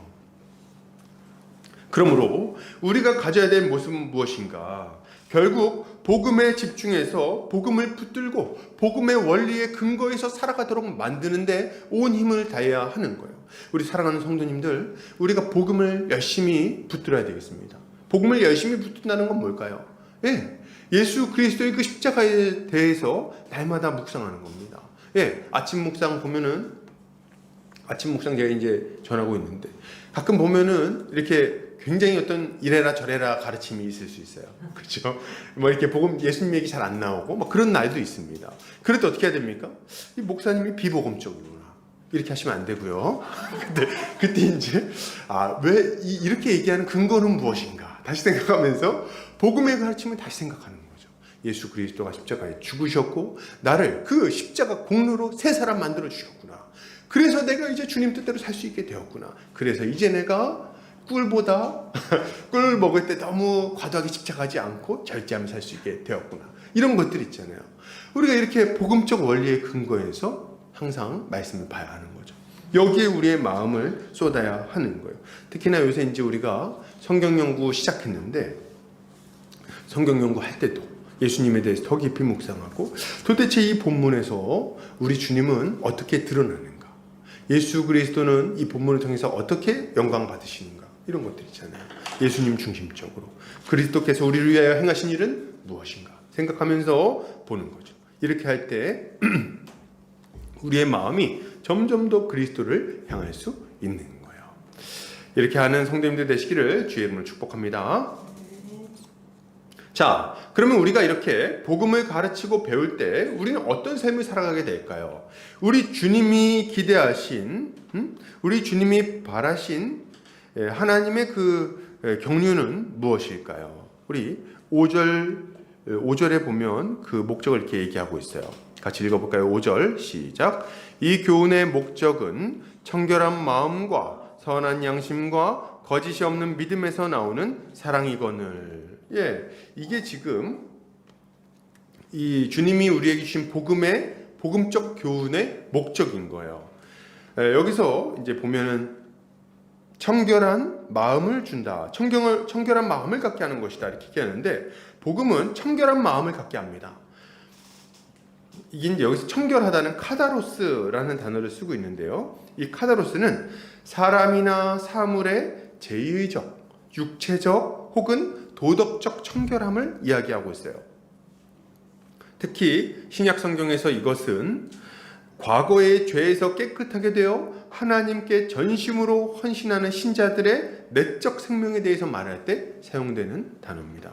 그러므로 우리가 가져야 될 모습은 무엇인가? 결국 복음에 집중해서 복음을 붙들고 복음의 원리의 근거에서 살아가도록 만드는데 온 힘을 다해야 하는 거예요. 우리 사랑하는 성도님들, 우리가 복음을 열심히 붙들어야 되겠습니다. 복음을 열심히 붙든다는 건 뭘까요? 예수 그리스도의 그 십자가에 대해서 날마다 묵상하는 겁니다. 아침 묵상 보면은 아침 묵상 제가 이제 전하고 있는데 가끔 보면은 이렇게 굉장히 어떤 이래라 저래라 가르침이 있을 수 있어요. 그렇죠? 뭐 이렇게 복음 예수님 얘기 잘 안 나오고 뭐 그런 날도 있습니다. 그럴 때 어떻게 해야 됩니까? 이 목사님이 비복음적이구나. 이렇게 하시면 안 되고요. 그때 이제 왜 이렇게 얘기하는 근거는 무엇인가? 다시 생각하면서 복음의 가르침을 다시 생각하는 거죠. 예수 그리스도가 십자가에 죽으셨고 나를 그 십자가 공로로 새 사람 만들어 주셨구나. 그래서 내가 이제 주님 뜻대로 살 수 있게 되었구나. 그래서 이제 내가 꿀보다 꿀 먹을 때 너무 과도하게 집착하지 않고 절제하며 살 수 있게 되었구나. 이런 것들 있잖아요. 우리가 이렇게 복음적 원리의 근거에서 항상 말씀을 봐야 하는 거죠. 여기에 우리의 마음을 쏟아야 하는 거예요. 특히나 요새 이제 우리가 성경 연구 시작했는데 성경 연구할 때도 예수님에 대해서 더 깊이 묵상하고 도대체 이 본문에서 우리 주님은 어떻게 드러나는가? 예수 그리스도는 이 본문을 통해서 어떻게 영광 받으시는가? 이런 것들 있잖아요. 예수님 중심적으로 그리스도께서 우리를 위하여 행하신 일은 무엇인가 생각하면서 보는 거죠. 이렇게 할 때 우리의 마음이 점점 더 그리스도를 향할 수 있는 거예요. 이렇게 하는 성도님들 되시기를 주의 이름으로 축복합니다. 자, 그러면 우리가 이렇게 복음을 가르치고 배울 때 우리는 어떤 삶을 살아가게 될까요? 우리 주님이 기대하신, 우리 주님이 바라신 하나님의 그 경륜은 무엇일까요? 우리 5절에 보면 그 목적을 이렇게 얘기하고 있어요. 같이 읽어볼까요? 5절 시작. 이 교훈의 목적은 청결한 마음과 선한 양심과 거짓이 없는 믿음에서 나오는 사랑이거늘. 이게 지금 이 주님이 우리에게 주신 복음적 교훈의 목적인 거예요. 여기서 이제 보면은 청결한 마음을 준다. 청결한 마음을 갖게 하는 것이다. 이렇게 얘기하는데 복음은 청결한 마음을 갖게 합니다. 이게 이제 여기서 청결하다는 카다로스라는 단어를 쓰고 있는데요. 이 카다로스는 사람이나 사물의 제의적, 육체적 혹은 도덕적 청결함을 이야기하고 있어요. 특히 신약 성경에서 이것은 과거의 죄에서 깨끗하게 되어 하나님께 전심으로 헌신하는 신자들의 내적 생명에 대해서 말할 때 사용되는 단어입니다.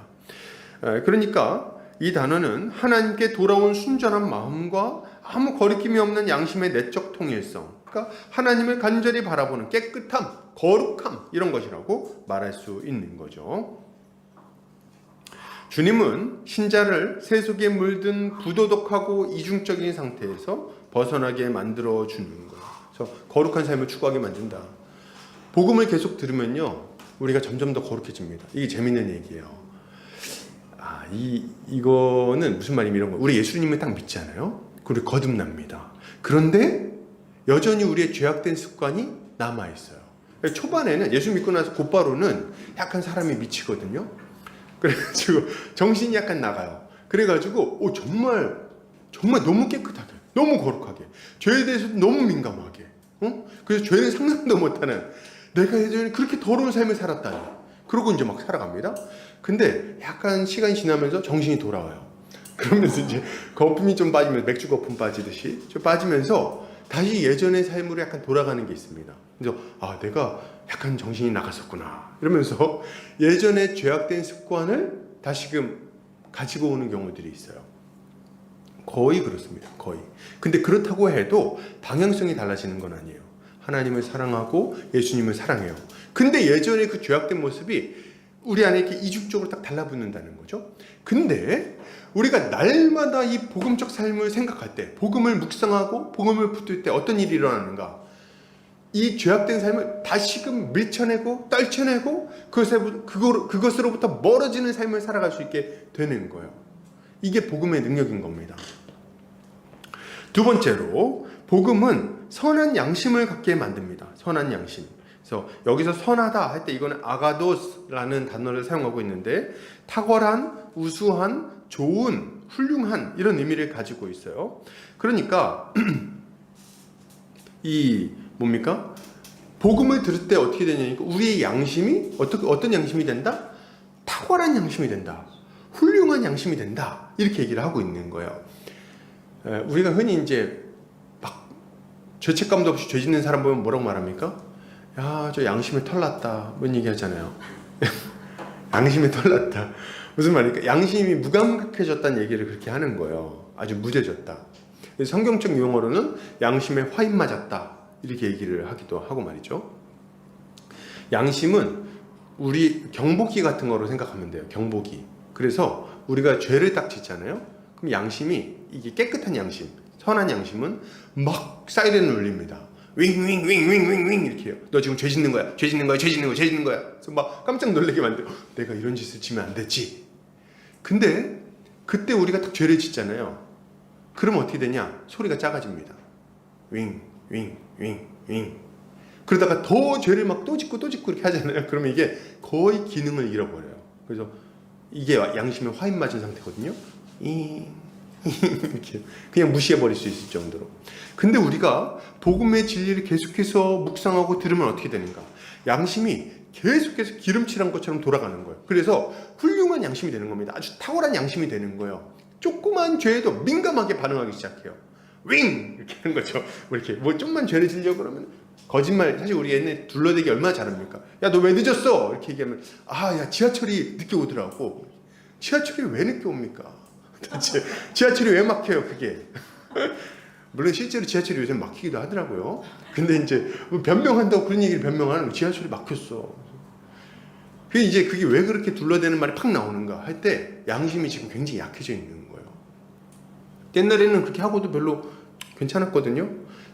그러니까 이 단어는 하나님께 돌아온 순전한 마음과 아무 거리낌이 없는 양심의 내적 통일성, 그러니까 하나님을 간절히 바라보는 깨끗함, 거룩함 이런 것이라고 말할 수 있는 거죠. 주님은 신자를 세속에 물든 부도덕하고 이중적인 상태에서 벗어나게 만들어 주는 거예요. 그래서 거룩한 삶을 추구하게 만든다. 복음을 계속 들으면요, 우리가 점점 더 거룩해집니다. 이게 재밌는 얘기예요. 이거는 무슨 말이면 이런 거. 우리 예수님을 딱 믿잖아요. 그리고 거듭납니다. 그런데 여전히 우리의 죄악된 습관이 남아 있어요. 초반에는 예수 믿고 나서 곧바로는 약간 사람이 미치거든요. 그래가지고 정신이 약간 나가요. 그래가지고 정말 너무 깨끗하게, 너무 거룩하게, 죄에 대해서 너무 민감하게, 그래서 죄는 상상도 못하는, 내가 예전에 그렇게 더러운 삶을 살았다니. 그러고 이제 막 살아갑니다. 근데 약간 시간이 지나면서 정신이 돌아와요. 그러면서 이제 거품이 좀 빠지면서, 맥주 거품 빠지듯이 좀 빠지면서 다시 예전의 삶으로 약간 돌아가는 게 있습니다. 그래서 내가 약간 정신이 나갔었구나 이러면서 예전의 죄악된 습관을 다시금 가지고 오는 경우들이 있어요. 거의 그렇습니다. 거의. 근데 그렇다고 해도 방향성이 달라지는 건 아니에요. 하나님을 사랑하고 예수님을 사랑해요. 근데 예전에 그 죄악된 모습이 우리 안에 이렇게 이중적으로 딱 달라붙는다는 거죠. 근데 우리가 날마다 이 복음적 삶을 생각할 때, 복음을 묵상하고 복음을 붙들 때 어떤 일이 일어나는가? 이 죄악된 삶을 다시금 밀쳐내고 떨쳐내고 그것으로부터 멀어지는 삶을 살아갈 수 있게 되는 거예요. 이게 복음의 능력인 겁니다. 두 번째로 복음은 선한 양심을 갖게 만듭니다. 선한 양심. 그래서 여기서 선하다 할 때 이거는 아가도스라는 단어를 사용하고 있는데 탁월한, 우수한, 좋은, 훌륭한 이런 의미를 가지고 있어요. 그러니까 이 뭡니까? 복음을 들을 때 어떻게 되냐니까 우리의 양심이 어떤 양심이 된다? 탁월한 양심이 된다. 훌륭한 양심이 된다. 이렇게 얘기를 하고 있는 거예요. 우리가 흔히 이제 막 죄책감도 없이 죄 짓는 사람 보면 뭐라고 말합니까? 야, 저 양심에 털났다. 뭔 얘기 하잖아요. 양심에 털났다. 무슨 말입니까? 양심이 무감각해졌다는 얘기를 그렇게 하는 거예요. 아주 무뎌졌다. 성경적 용어로는 양심에 화인 맞았다. 이렇게 얘기를 하기도 하고 말이죠. 양심은 우리 경보기 같은 거로 생각하면 돼요. 경보기. 그래서 우리가 죄를 딱 짓잖아요. 그럼 양심이, 이게 깨끗한 양심, 선한 양심은 막 사이렌을 울립니다. 윙윙윙윙윙윙 이렇게 해요. 너 지금 죄 짓는 거야. 죄 짓는 거야. 죄 짓는 거야. 죄 짓는 거야. 그래서 막 깜짝 놀라게 만들어. 내가 이런 짓을 지면 안 됐지. 근데 그때 우리가 딱 죄를 짓잖아요. 그럼 어떻게 되냐? 소리가 작아집니다. 윙, 윙, 윙, 윙. 그러다가 더 죄를 막 또 짓고 이렇게 하잖아요. 그러면 이게 거의 기능을 잃어버려요. 그래서 이게 양심에 화인 맞은 상태거든요. 이렇게 그냥 무시해버릴 수 있을 정도로. 근데 우리가 복음의 진리를 계속해서 묵상하고 들으면 어떻게 되는가? 양심이 계속해서 기름칠한 것처럼 돌아가는 거예요. 그래서 훌륭한 양심이 되는 겁니다. 아주 탁월한 양심이 되는 거예요. 조그만 죄에도 민감하게 반응하기 시작해요. 윙! 이렇게 하는 거죠. 뭐 이렇게 뭐 좀만 죄를 지려고 그러면 거짓말. 사실 우리 옛날에 둘러대기 얼마나 잘합니까? 야, 너 왜 늦었어? 이렇게 얘기하면 야, 지하철이 늦게 오더라고. 지하철이 왜 늦게 옵니까? 대체 지하철이 왜 막혀요, 그게? 물론 실제로 지하철이 요즘 막히기도 하더라고요. 근데 이제 변명한다고 그런 얘기를 변명하는 거예요. 지하철이 막혔어. 그게 왜 그렇게 둘러대는 말이 팍 나오는가 할 때 양심이 지금 굉장히 약해져 있는 거예요. 옛날에는 그렇게 하고도 별로 괜찮았거든요.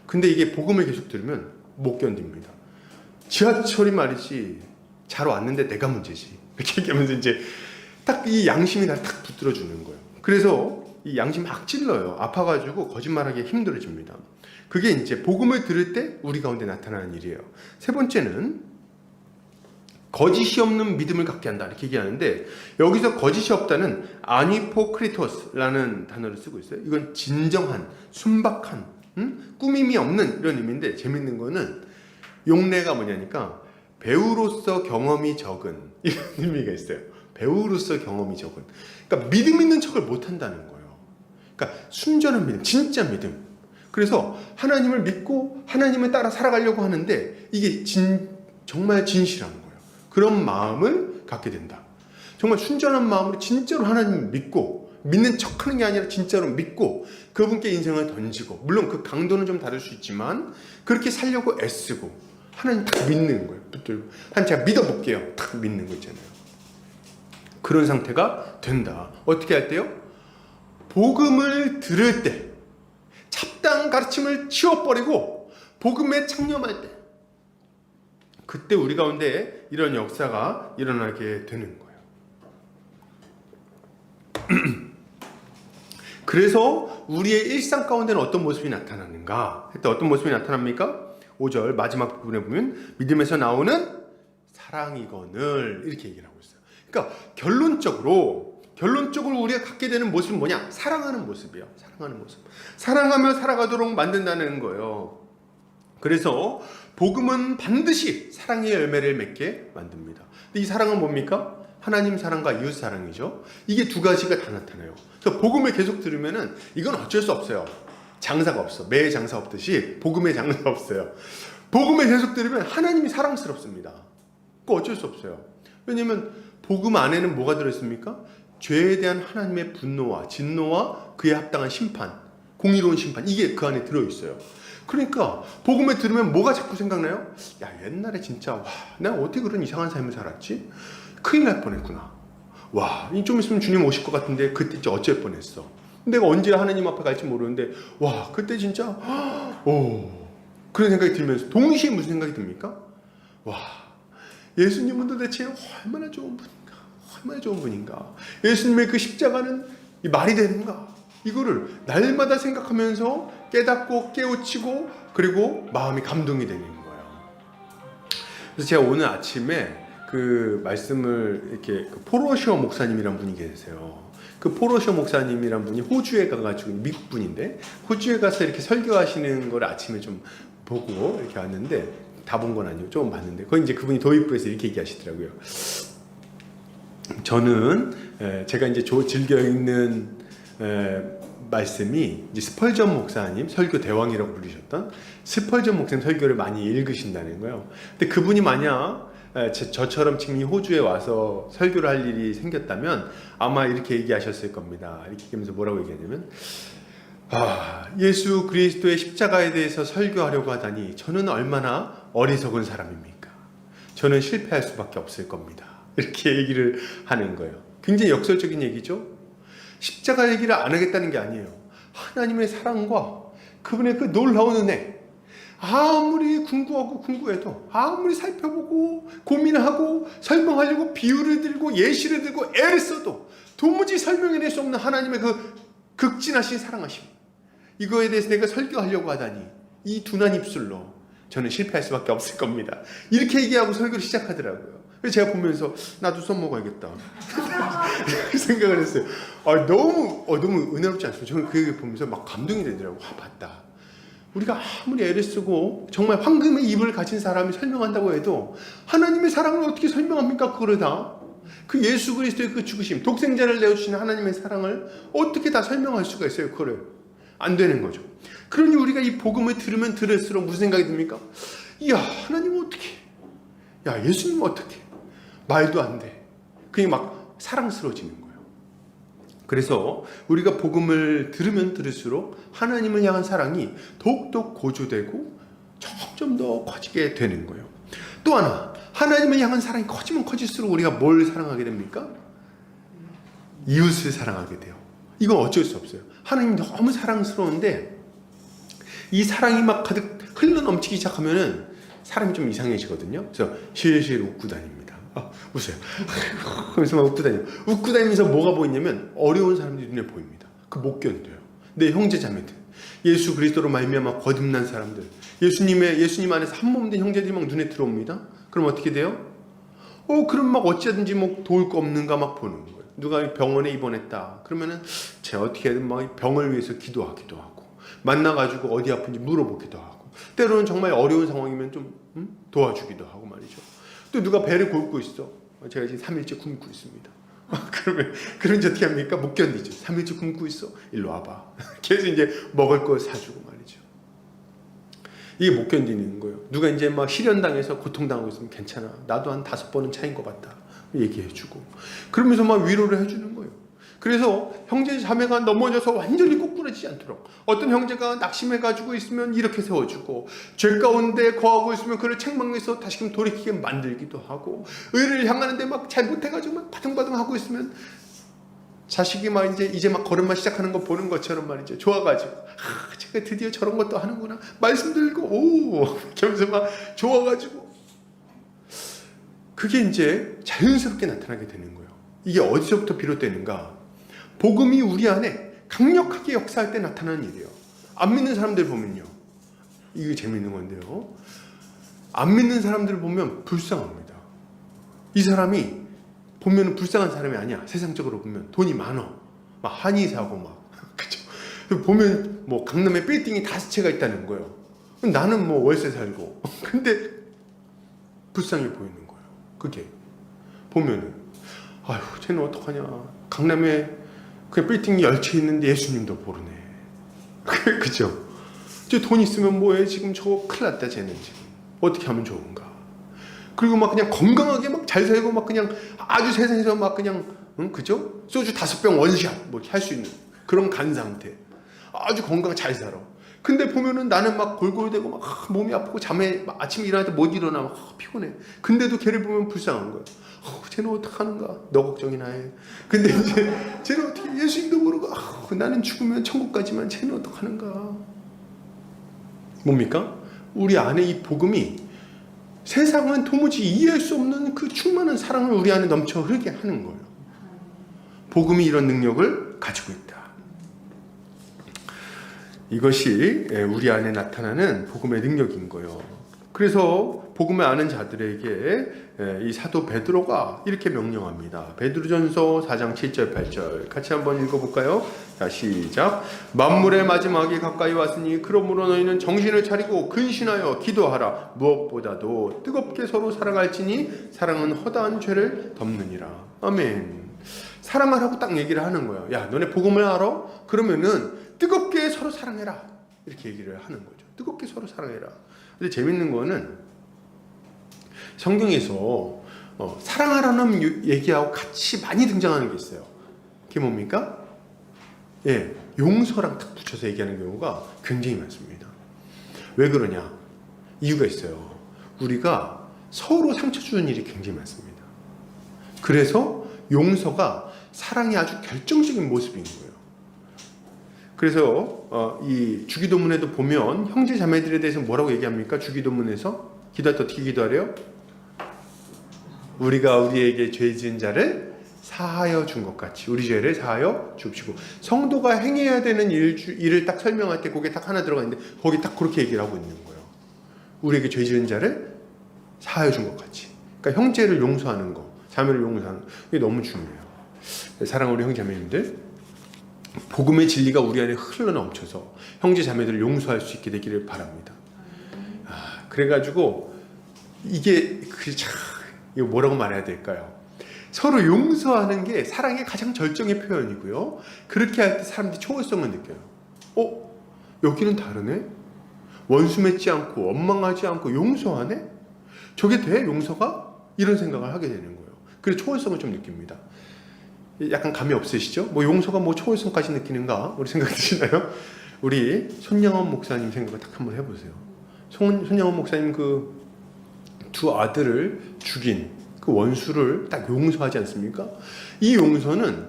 근데 이게 복음을 계속 들으면 못 견딥니다. 지하철이 말이지 잘 왔는데 내가 문제지. 이렇게 얘기하면서 이제 딱 이 양심이 날 딱 붙들어 주는 거예요. 그래서 이 양심 막 찔러요. 아파가지고 거짓말하기 힘들어집니다. 그게 이제 복음을 들을 때 우리 가운데 나타나는 일이에요. 세 번째는 거짓이 없는 믿음을 갖게 한다 이렇게 얘기하는데, 여기서 거짓이 없다는 아니포크리토스라는 단어를 쓰고 있어요. 이건 진정한, 순박한, 꾸밈이 없는 이런 의미인데, 재밌는 거는 용례가 뭐냐니까 배우로서 경험이 적은 이런 의미가 있어요. 배우로서 경험이 적은. 그러니까 믿음 있는 척을 못 한다는 거예요. 그러니까 순전한 믿음, 진짜 믿음. 그래서 하나님을 믿고 하나님을 따라 살아가려고 하는데 이게 정말 진실한 거예요. 그런 마음을 갖게 된다. 정말 순전한 마음으로 진짜로 하나님을 믿고, 믿는 척하는 게 아니라 진짜로 믿고 그분께 인생을 던지고, 물론 그 강도는 좀 다를 수 있지만 그렇게 살려고 애쓰고 하나님 딱 믿는 거예요. 붙들고 하나님 제가 믿어볼게요. 딱 믿는 거 있잖아요. 그런 상태가 된다. 어떻게 할 때요? 복음을 들을 때 잡다한 가르침을 치워버리고 복음에 창념할 때, 그때 우리 가운데 이런 역사가 일어나게 되는 거예요. 그래서 우리의 일상 가운데는 어떤 모습이 나타나는가? 그때 어떤 모습이 나타납니까? 5절 마지막 부분에 보면 믿음에서 나오는 사랑이거늘 이렇게 얘기를 하고 있어요. 그러니까 결론적으로 우리가 갖게 되는 모습은 뭐냐? 사랑하는 모습이에요. 사랑하는 모습. 사랑하며 살아가도록 만든다는 거예요. 그래서 복음은 반드시 사랑의 열매를 맺게 만듭니다. 근데 이 사랑은 뭡니까? 하나님 사랑과 이웃 사랑이죠. 이게 두 가지가 다 나타나요. 그래서 복음을 계속 들으면은 이건 어쩔 수 없어요. 장사가 없어. 매일 장사 없듯이 복음에 장사 없어요. 복음을 계속 들으면 하나님이 사랑스럽습니다. 그거 어쩔 수 없어요. 왜냐면 복음 안에는 뭐가 들어있습니까? 죄에 대한 하나님의 분노와 진노와 그에 합당한 심판, 공의로운 심판, 이게 그 안에 들어있어요. 그러니까 복음을 들으면 뭐가 자꾸 생각나요? 야, 옛날에 진짜 내가 어떻게 그런 이상한 삶을 살았지? 큰일 날 뻔했구나. 와, 좀 있으면 주님 오실 것 같은데 그때 진짜 어쩔 뻔했어. 내가 언제 하나님 앞에 갈지 모르는데 와, 그때 진짜 그런 생각이 들면서 동시에 무슨 생각이 듭니까? 와, 예수님은 도대체 얼마나 좋은 분인가, 얼마나 좋은 분인가. 예수님의 그 십자가는 이 말이 되는가. 이거를 날마다 생각하면서 깨닫고 깨우치고 그리고 마음이 감동이 되는 거예요. 그래서 제가 오늘 아침에 그 말씀을 이렇게 포로셔 목사님이란 분이 계세요. 그 포로셔 목사님이란 분이 호주에 가가지고, 미국 분인데 호주에 가서 이렇게 설교하시는 걸 아침에 좀 보고 이렇게 왔는데, 다 본 건 아니고 조금 봤는데, 거기 이제 그분이 도입부에서 이렇게 얘기하시더라고요. 저는 제가 이제 즐겨 읽는 말씀이 이제 스펄전 목사님, 설교 대왕이라고 부르셨던 스펄전 목사님 설교를 많이 읽으신다는 거예요. 근데 그분이 만약 저처럼 지금 이 호주에 와서 설교를 할 일이 생겼다면 아마 이렇게 얘기하셨을 겁니다. 이렇게 얘기하면서 뭐라고 얘기하냐면, 예수 그리스도의 십자가에 대해서 설교하려고 하다니 저는 얼마나 어리석은 사람입니까? 저는 실패할 수밖에 없을 겁니다. 이렇게 얘기를 하는 거예요. 굉장히 역설적인 얘기죠. 십자가 얘기를 안 하겠다는 게 아니에요. 하나님의 사랑과 그분의 그 놀라운 은혜, 아무리 궁구해도, 아무리 살펴보고 고민하고 설명하려고 비유를 들고 예시를 들고 애를 써도 도무지 설명해낼 수 없는 하나님의 그 극진하신 사랑하심, 이거에 대해서 내가 설교하려고 하다니 이 둔한 입술로 저는 실패할 수밖에 없을 겁니다. 이렇게 얘기하고 설교를 시작하더라고요. 그래서 제가 보면서 나도 써먹어야겠다 생각을 했어요. 너무 은혜롭지 않습니까? 저는 그 얘기 보면서 막 감동이 되더라고요. 맞다. 우리가 아무리 애를 쓰고 정말 황금의 입을 가진 사람이 설명한다고 해도 하나님의 사랑을 어떻게 설명합니까? 그거를 다. 그 예수 그리스도의 그 죽으심, 독생자를 내어주시는 하나님의 사랑을 어떻게 다 설명할 수가 있어요? 그거를. 안 되는 거죠. 그러니 우리가 이 복음을 들으면 들을수록 무슨 생각이 듭니까? 이야, 하나님은 어떻게? 야, 예수님은 어떻게? 말도 안 돼. 그게 막 사랑스러워지는 거예요. 그래서 우리가 복음을 들으면 들을수록 하나님을 향한 사랑이 더욱더 고조되고 점점 더 커지게 되는 거예요. 또 하나, 하나님을 향한 사랑이 커지면 커질수록 우리가 뭘 사랑하게 됩니까? 이웃을 사랑하게 돼요. 이건 어쩔 수 없어요. 하나님 너무 사랑스러운데 이 사랑이 막 가득 흘러넘치기 시작하면은 사람이 좀 이상해지거든요. 그래서 실실 웃고 다닙니다. 웃어요. 그래서 막 웃고 다녀요. 웃고 다니면서 뭐가 보이냐면 어려운 사람들이 눈에 보입니다. 그 못 견뎌요. 내 형제 자매들, 예수 그리스도로 말미암아 거듭난 사람들, 예수님 안에서 한 몸 된 형제들이 막 눈에 들어옵니다. 그럼 어떻게 돼요? 그럼 막 어찌하든지 뭐 도울 거 없는가 막 보는 거예요. 누가 병원에 입원했다. 그러면은 제가 어떻게든 막 병을 위해서 기도하기도 하고, 만나가지고 어디 아픈지 물어보기도 하고, 때로는 정말 어려운 상황이면 좀 도와주기도 하고 말이죠. 또 누가 배를 곪고 있어. 제가 지금 3일째 굶고 있습니다. 그런 지 어떻게 합니까? 못 견디죠. 3일째 굶고 있어. 일로 와봐. 계속 이제 먹을 거 사주고 말이죠. 이게 못 견디는 거예요. 누가 이제 막 실연당해서 고통당하고 있으면 괜찮아. 나도 한 5번은 차인 것 같다. 얘기해주고. 그러면서 막 위로를 해주는 거예요. 그래서 형제 자매가 넘어져서 완전히 꼬꾸라지지 않도록, 어떤 형제가 낙심해가지고 있으면 이렇게 세워주고, 죄 가운데 거하고 있으면 그를 책망해서 다시금 돌이키게 만들기도 하고, 의를 향하는데 막 잘못해가지고 막 바등바등하고 있으면 자식이 막 이제 막 걸음마 시작하는 거 보는 것처럼 말이죠. 좋아가지고, 제가 드디어 저런 것도 하는구나. 말씀 들고, 그러면서 막 좋아가지고. 그게 이제 자연스럽게 나타나게 되는 거예요. 이게 어디서부터 비롯되는가? 복음이 우리 안에 강력하게 역사할 때 나타나는 일이에요. 안 믿는 사람들 보면요. 이게 재밌는 건데요. 안 믿는 사람들을 보면 불쌍합니다. 이 사람이 보면 불쌍한 사람이 아니야. 세상적으로 보면 돈이 많아. 막 한의사고 막. 그죠? 보면 뭐 강남에 빌딩이 5채가 있다는 거예요. 나는 뭐 월세 살고. 근데 불쌍해 보이는 거예요. 그게. 보면은. 아휴, 쟤는 어떡하냐. 강남에 그 빌딩이 10채 있는데 예수님도 모르네. 그죠? 저 돈 있으면 뭐해? 지금 저거 큰일 났다, 쟤는 지금. 어떻게 하면 좋은가? 그리고 막 그냥 건강하게 막 잘 살고 막 그냥 아주 세상에서 막 그냥, 그죠? 소주 5병 원샷 뭐 할 수 있는 그런 간 상태. 아주 건강 잘 살아. 근데 보면은 나는 막 골골대고 막 몸이 아프고 잠에 아침에 일어날 때 못 일어나 막 피곤해. 근데도 걔를 보면 불쌍한 거야. 쟤는 어떡하는가? 너 걱정이나 해. 근데 이제 쟤는 어떻게 예수님도 모르고 나는 죽으면 천국 가지만 쟤는 어떡하는가? 뭡니까? 우리 안에 이 복음이 세상은 도무지 이해할 수 없는 그 충만한 사랑을 우리 안에 넘쳐 흐르게 하는 거예요. 복음이 이런 능력을 가지고 있다. 이것이 우리 안에 나타나는 복음의 능력인 거예요. 그래서 복음을 아는 자들에게 이 사도 베드로가 이렇게 명령합니다. 베드로전서 4장 7절 8절 같이 한번 읽어볼까요? 자, 시작. 만물의 마지막이 가까이 왔으니 그러므로 너희는 정신을 차리고 근신하여 기도하라. 무엇보다도 뜨겁게 서로 사랑할지니 사랑은 허다한 죄를 덮느니라. 아멘. 사랑하라고 딱 얘기를 하는 거예요. 야, 너네 복음을 알아? 그러면은 뜨겁게 서로 사랑해라. 이렇게 얘기를 하는 거죠. 뜨겁게 서로 사랑해라. 근데 재밌는 거는 성경에서 사랑하라는 얘기하고 같이 많이 등장하는 게 있어요. 그게 뭡니까? 예, 용서랑 딱 붙여서 얘기하는 경우가 굉장히 많습니다. 왜 그러냐? 이유가 있어요. 우리가 서로 상처 주는 일이 굉장히 많습니다. 그래서 용서가 사랑의 아주 결정적인 모습인 거예요. 그래서 이 주기도문에도 보면 형제 자매들에 대해서 뭐라고 얘기합니까? 주기도문에서 기도할 때 어떻게 기도하래요? 우리가 우리에게 죄 지은 자를 사하여 준 것 같이 우리 죄를 사하여 주옵시고. 성도가 행해야 되는 일을 딱 설명할 때 거기에 딱 하나 들어가 있는데 거기 딱 그렇게 얘기를 하고 있는 거예요. 우리에게 죄 지은 자를 사하여 준 것 같이. 그러니까 형제를 용서하는 거, 자매를 용서하는 거, 이게 너무 중요해요. 사랑하는 우리 형제자매님들, 복음의 진리가 우리 안에 흘러넘쳐서 형제 자매들을 용서할 수 있게 되기를 바랍니다. 그래가지고 이게 이거 뭐라고 말해야 될까요? 서로 용서하는 게 사랑의 가장 절정의 표현이고요. 그렇게 할 때 사람들이 초월성을 느껴요. 여기는 다르네? 원수 맺지 않고 원망하지 않고 용서하네? 저게 돼? 용서가? 이런 생각을 하게 되는 거예요. 그래서 초월성을 좀 느낍니다. 약간 감이 없으시죠? 용서가 초월성까지 느끼는가? 우리 생각 드시나요? 우리 손양원 목사님 생각을 딱 한번 해보세요. 손양원 목사님 그 두 아들을 죽인 그 원수를 딱 용서하지 않습니까? 이 용서는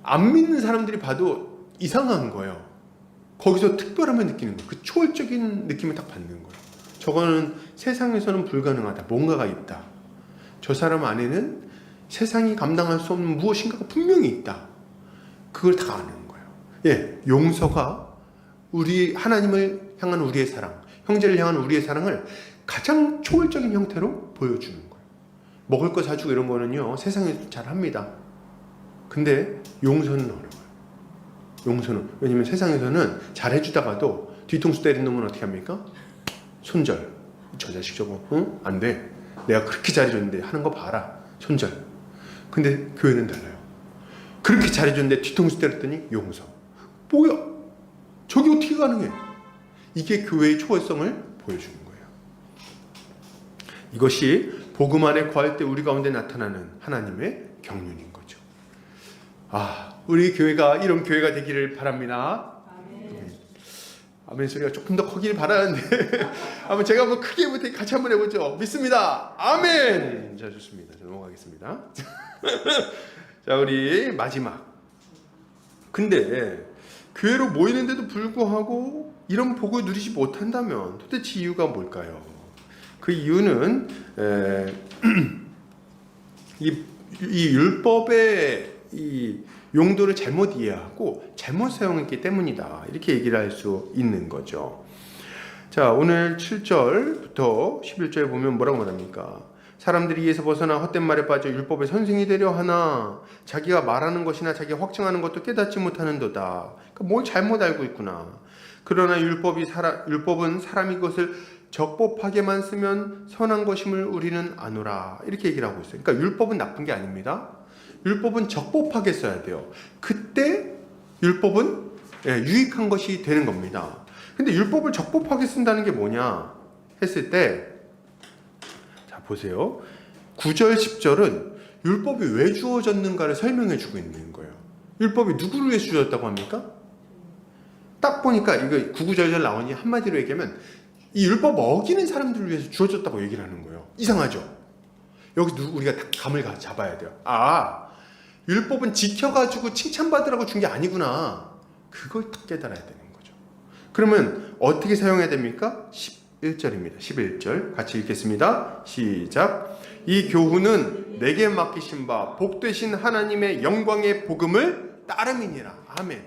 안 믿는 사람들이 봐도 이상한 거예요. 거기서 특별함을 느끼는 거예요. 그 초월적인 느낌을 딱 받는 거예요. 저거는 세상에서는 불가능하다. 뭔가가 있다. 저 사람 안에는 세상이 감당할 수 없는 무엇인가가 분명히 있다. 그걸 다 아는 거예요. 용서가 우리 하나님을 향한 우리의 사랑, 형제를 향한 우리의 사랑을 가장 초월적인 형태로 보여주는 거예요. 먹을 거 사주고 이런 거는요, 세상에서 잘 합니다. 근데 용서는 어려워요. 용서는. 왜냐면 세상에서는 잘 해주다가도 뒤통수 때리는 놈은 어떻게 합니까? 손절. 저 자식 저거, 응? 안 돼. 내가 그렇게 잘해줬는데 하는 거 봐라. 손절. 근데 교회는 달라요. 그렇게 잘해줬는데 뒤통수 때렸더니 용서. 뭐야? 저게 어떻게 가능해? 이게 교회의 초월성을 보여주는 거예요. 이것이 복음 안에 거할 때 우리 가운데 나타나는 하나님의 경륜인 거죠. 우리 교회가 이런 교회가 되기를 바랍니다. 아멘 소리가 조금 더 커기를 바라는데 한번 제가 한번 크게 같이 한번 해보죠. 믿습니다. 아멘. 자, 좋습니다. 넘어가겠습니다. 자, 우리 마지막. 근데 교회로 모이는데도 불구하고 이런 복을 누리지 못한다면 도대체 이유가 뭘까요? 그 이유는 이 율법의 이 용도를 잘못 이해하고 잘못 사용했기 때문이다. 이렇게 얘기를 할 수 있는 거죠. 자, 오늘 7절부터 11절에 보면 뭐라고 말합니까? 사람들이 이에서 벗어나 헛된 말에 빠져 율법의 선생이 되려 하나 자기가 말하는 것이나 자기가 확증하는 것도 깨닫지 못하는도다. 그러니까 뭘 잘못 알고 있구나. 그러나 율법은 사람이 그것을 적법하게만 쓰면 선한 것임을 우리는 아노라. 이렇게 얘기를 하고 있어요. 그러니까 율법은 나쁜 게 아닙니다. 율법은 적법하게 써야 돼요. 그때 율법은 유익한 것이 되는 겁니다. 근데 율법을 적법하게 쓴다는 게 뭐냐 했을 때, 자 보세요. 9절 10절은 율법이 왜 주어졌는가를 설명해 주고 있는 거예요. 율법이 누구를 위해서 주어졌다고 합니까? 딱 보니까 이거 9, 9절 나오니 한마디로 얘기하면 이 율법 어기는 사람들을 위해서 주어졌다고 얘기를 하는 거예요. 이상하죠? 여기서 우리가 딱 감을 잡아야 돼요. 율법은 지켜가지고 칭찬받으라고 준 게 아니구나. 그걸 딱 깨달아야 되는 거죠. 그러면 어떻게 사용해야 됩니까? 11절입니다. 11절 같이 읽겠습니다. 시작. 이 교훈은 내게 맡기신 바 복되신 하나님의 영광의 복음을 따름이니라. 아멘.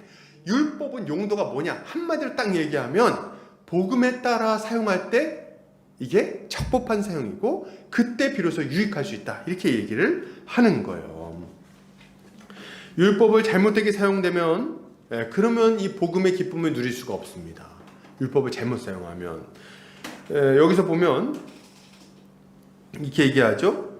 율법은 용도가 뭐냐? 한마디로 딱 얘기하면 복음에 따라 사용할 때 이게 적법한 사용이고 그때 비로소 유익할 수 있다. 이렇게 얘기를 하는 거예요. 율법을 잘못되게 사용되면 그러면 이 복음의 기쁨을 누릴 수가 없습니다. 율법을 잘못 사용하면 여기서 보면 이렇게 얘기하죠.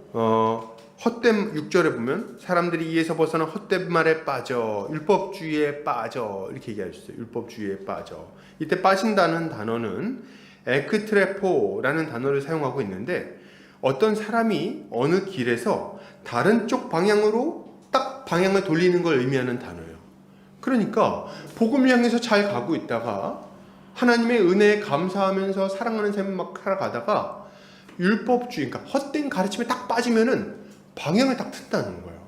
헛된 6절에 보면 사람들이 이에서 벗어나 헛된 말에 빠져 율법주의에 빠져 이렇게 얘기하셨어요. 율법주의에 빠져. 이때 빠진다는 단어는 에크트레포라는 단어를 사용하고 있는데 어떤 사람이 어느 길에서 다른 쪽 방향으로 딱 방향을 돌리는 걸 의미하는 단어예요. 그러니까 복음을 향해서 잘 가고 있다가 하나님의 은혜에 감사하면서 사랑하는 삶을 막 살아가다가 율법주의, 그러니까 헛된 가르침에 딱 빠지면은 방향을 딱 튼다는 거예요.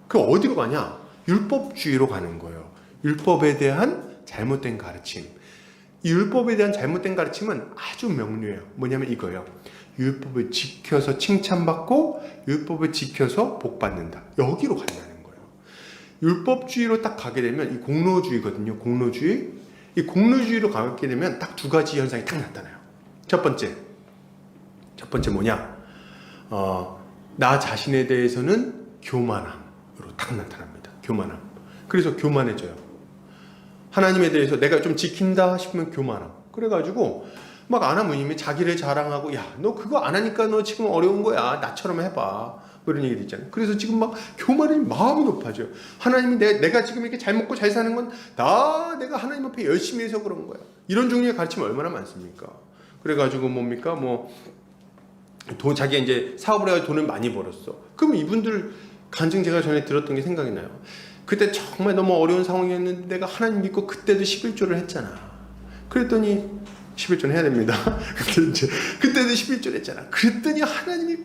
그 어디로 가냐? 율법주의로 가는 거예요. 율법에 대한 잘못된 가르침. 이 율법에 대한 잘못된 가르침은 아주 명료해요. 뭐냐면 이거예요. 율법을 지켜서 칭찬받고 율법을 지켜서 복받는다. 여기로 간다는 거예요. 율법주의로 딱 가게 되면 이 공로주의거든요. 공로주의. 이 공로주의로 가게 되면 딱 두 가지 현상이 딱 나타나요. 첫 번째 뭐냐? 나 자신에 대해서는 교만함으로 딱 나타납니다. 교만함. 그래서 교만해져요. 하나님에 대해서 내가 좀 지킨다 싶으면 교만함. 그래가지고 막 안 하면 이미 자기를 자랑하고, 야, 너 그거 안 하니까 너 지금 어려운 거야. 나처럼 해봐. 뭐 이런 얘기도 있잖아요. 그래서 지금 막 교만이 마음이 높아져요. 하나님이 내가 지금 이렇게 잘 먹고 잘 사는 건 내가 하나님 앞에 열심히 해서 그런 거야. 이런 종류의 가르침이 얼마나 많습니까? 그래가지고 뭡니까? 자기가 이제 사업을 해가지고 돈을 많이 벌었어. 그럼 이분들 간증 제가 전에 들었던 게 생각이 나요. 그때 정말 너무 어려운 상황이었는데 내가 하나님 믿고 그때도 11조를 했잖아. 그랬더니 11조는 해야 됩니다. 그때도 11조를 했잖아. 그랬더니 하나님이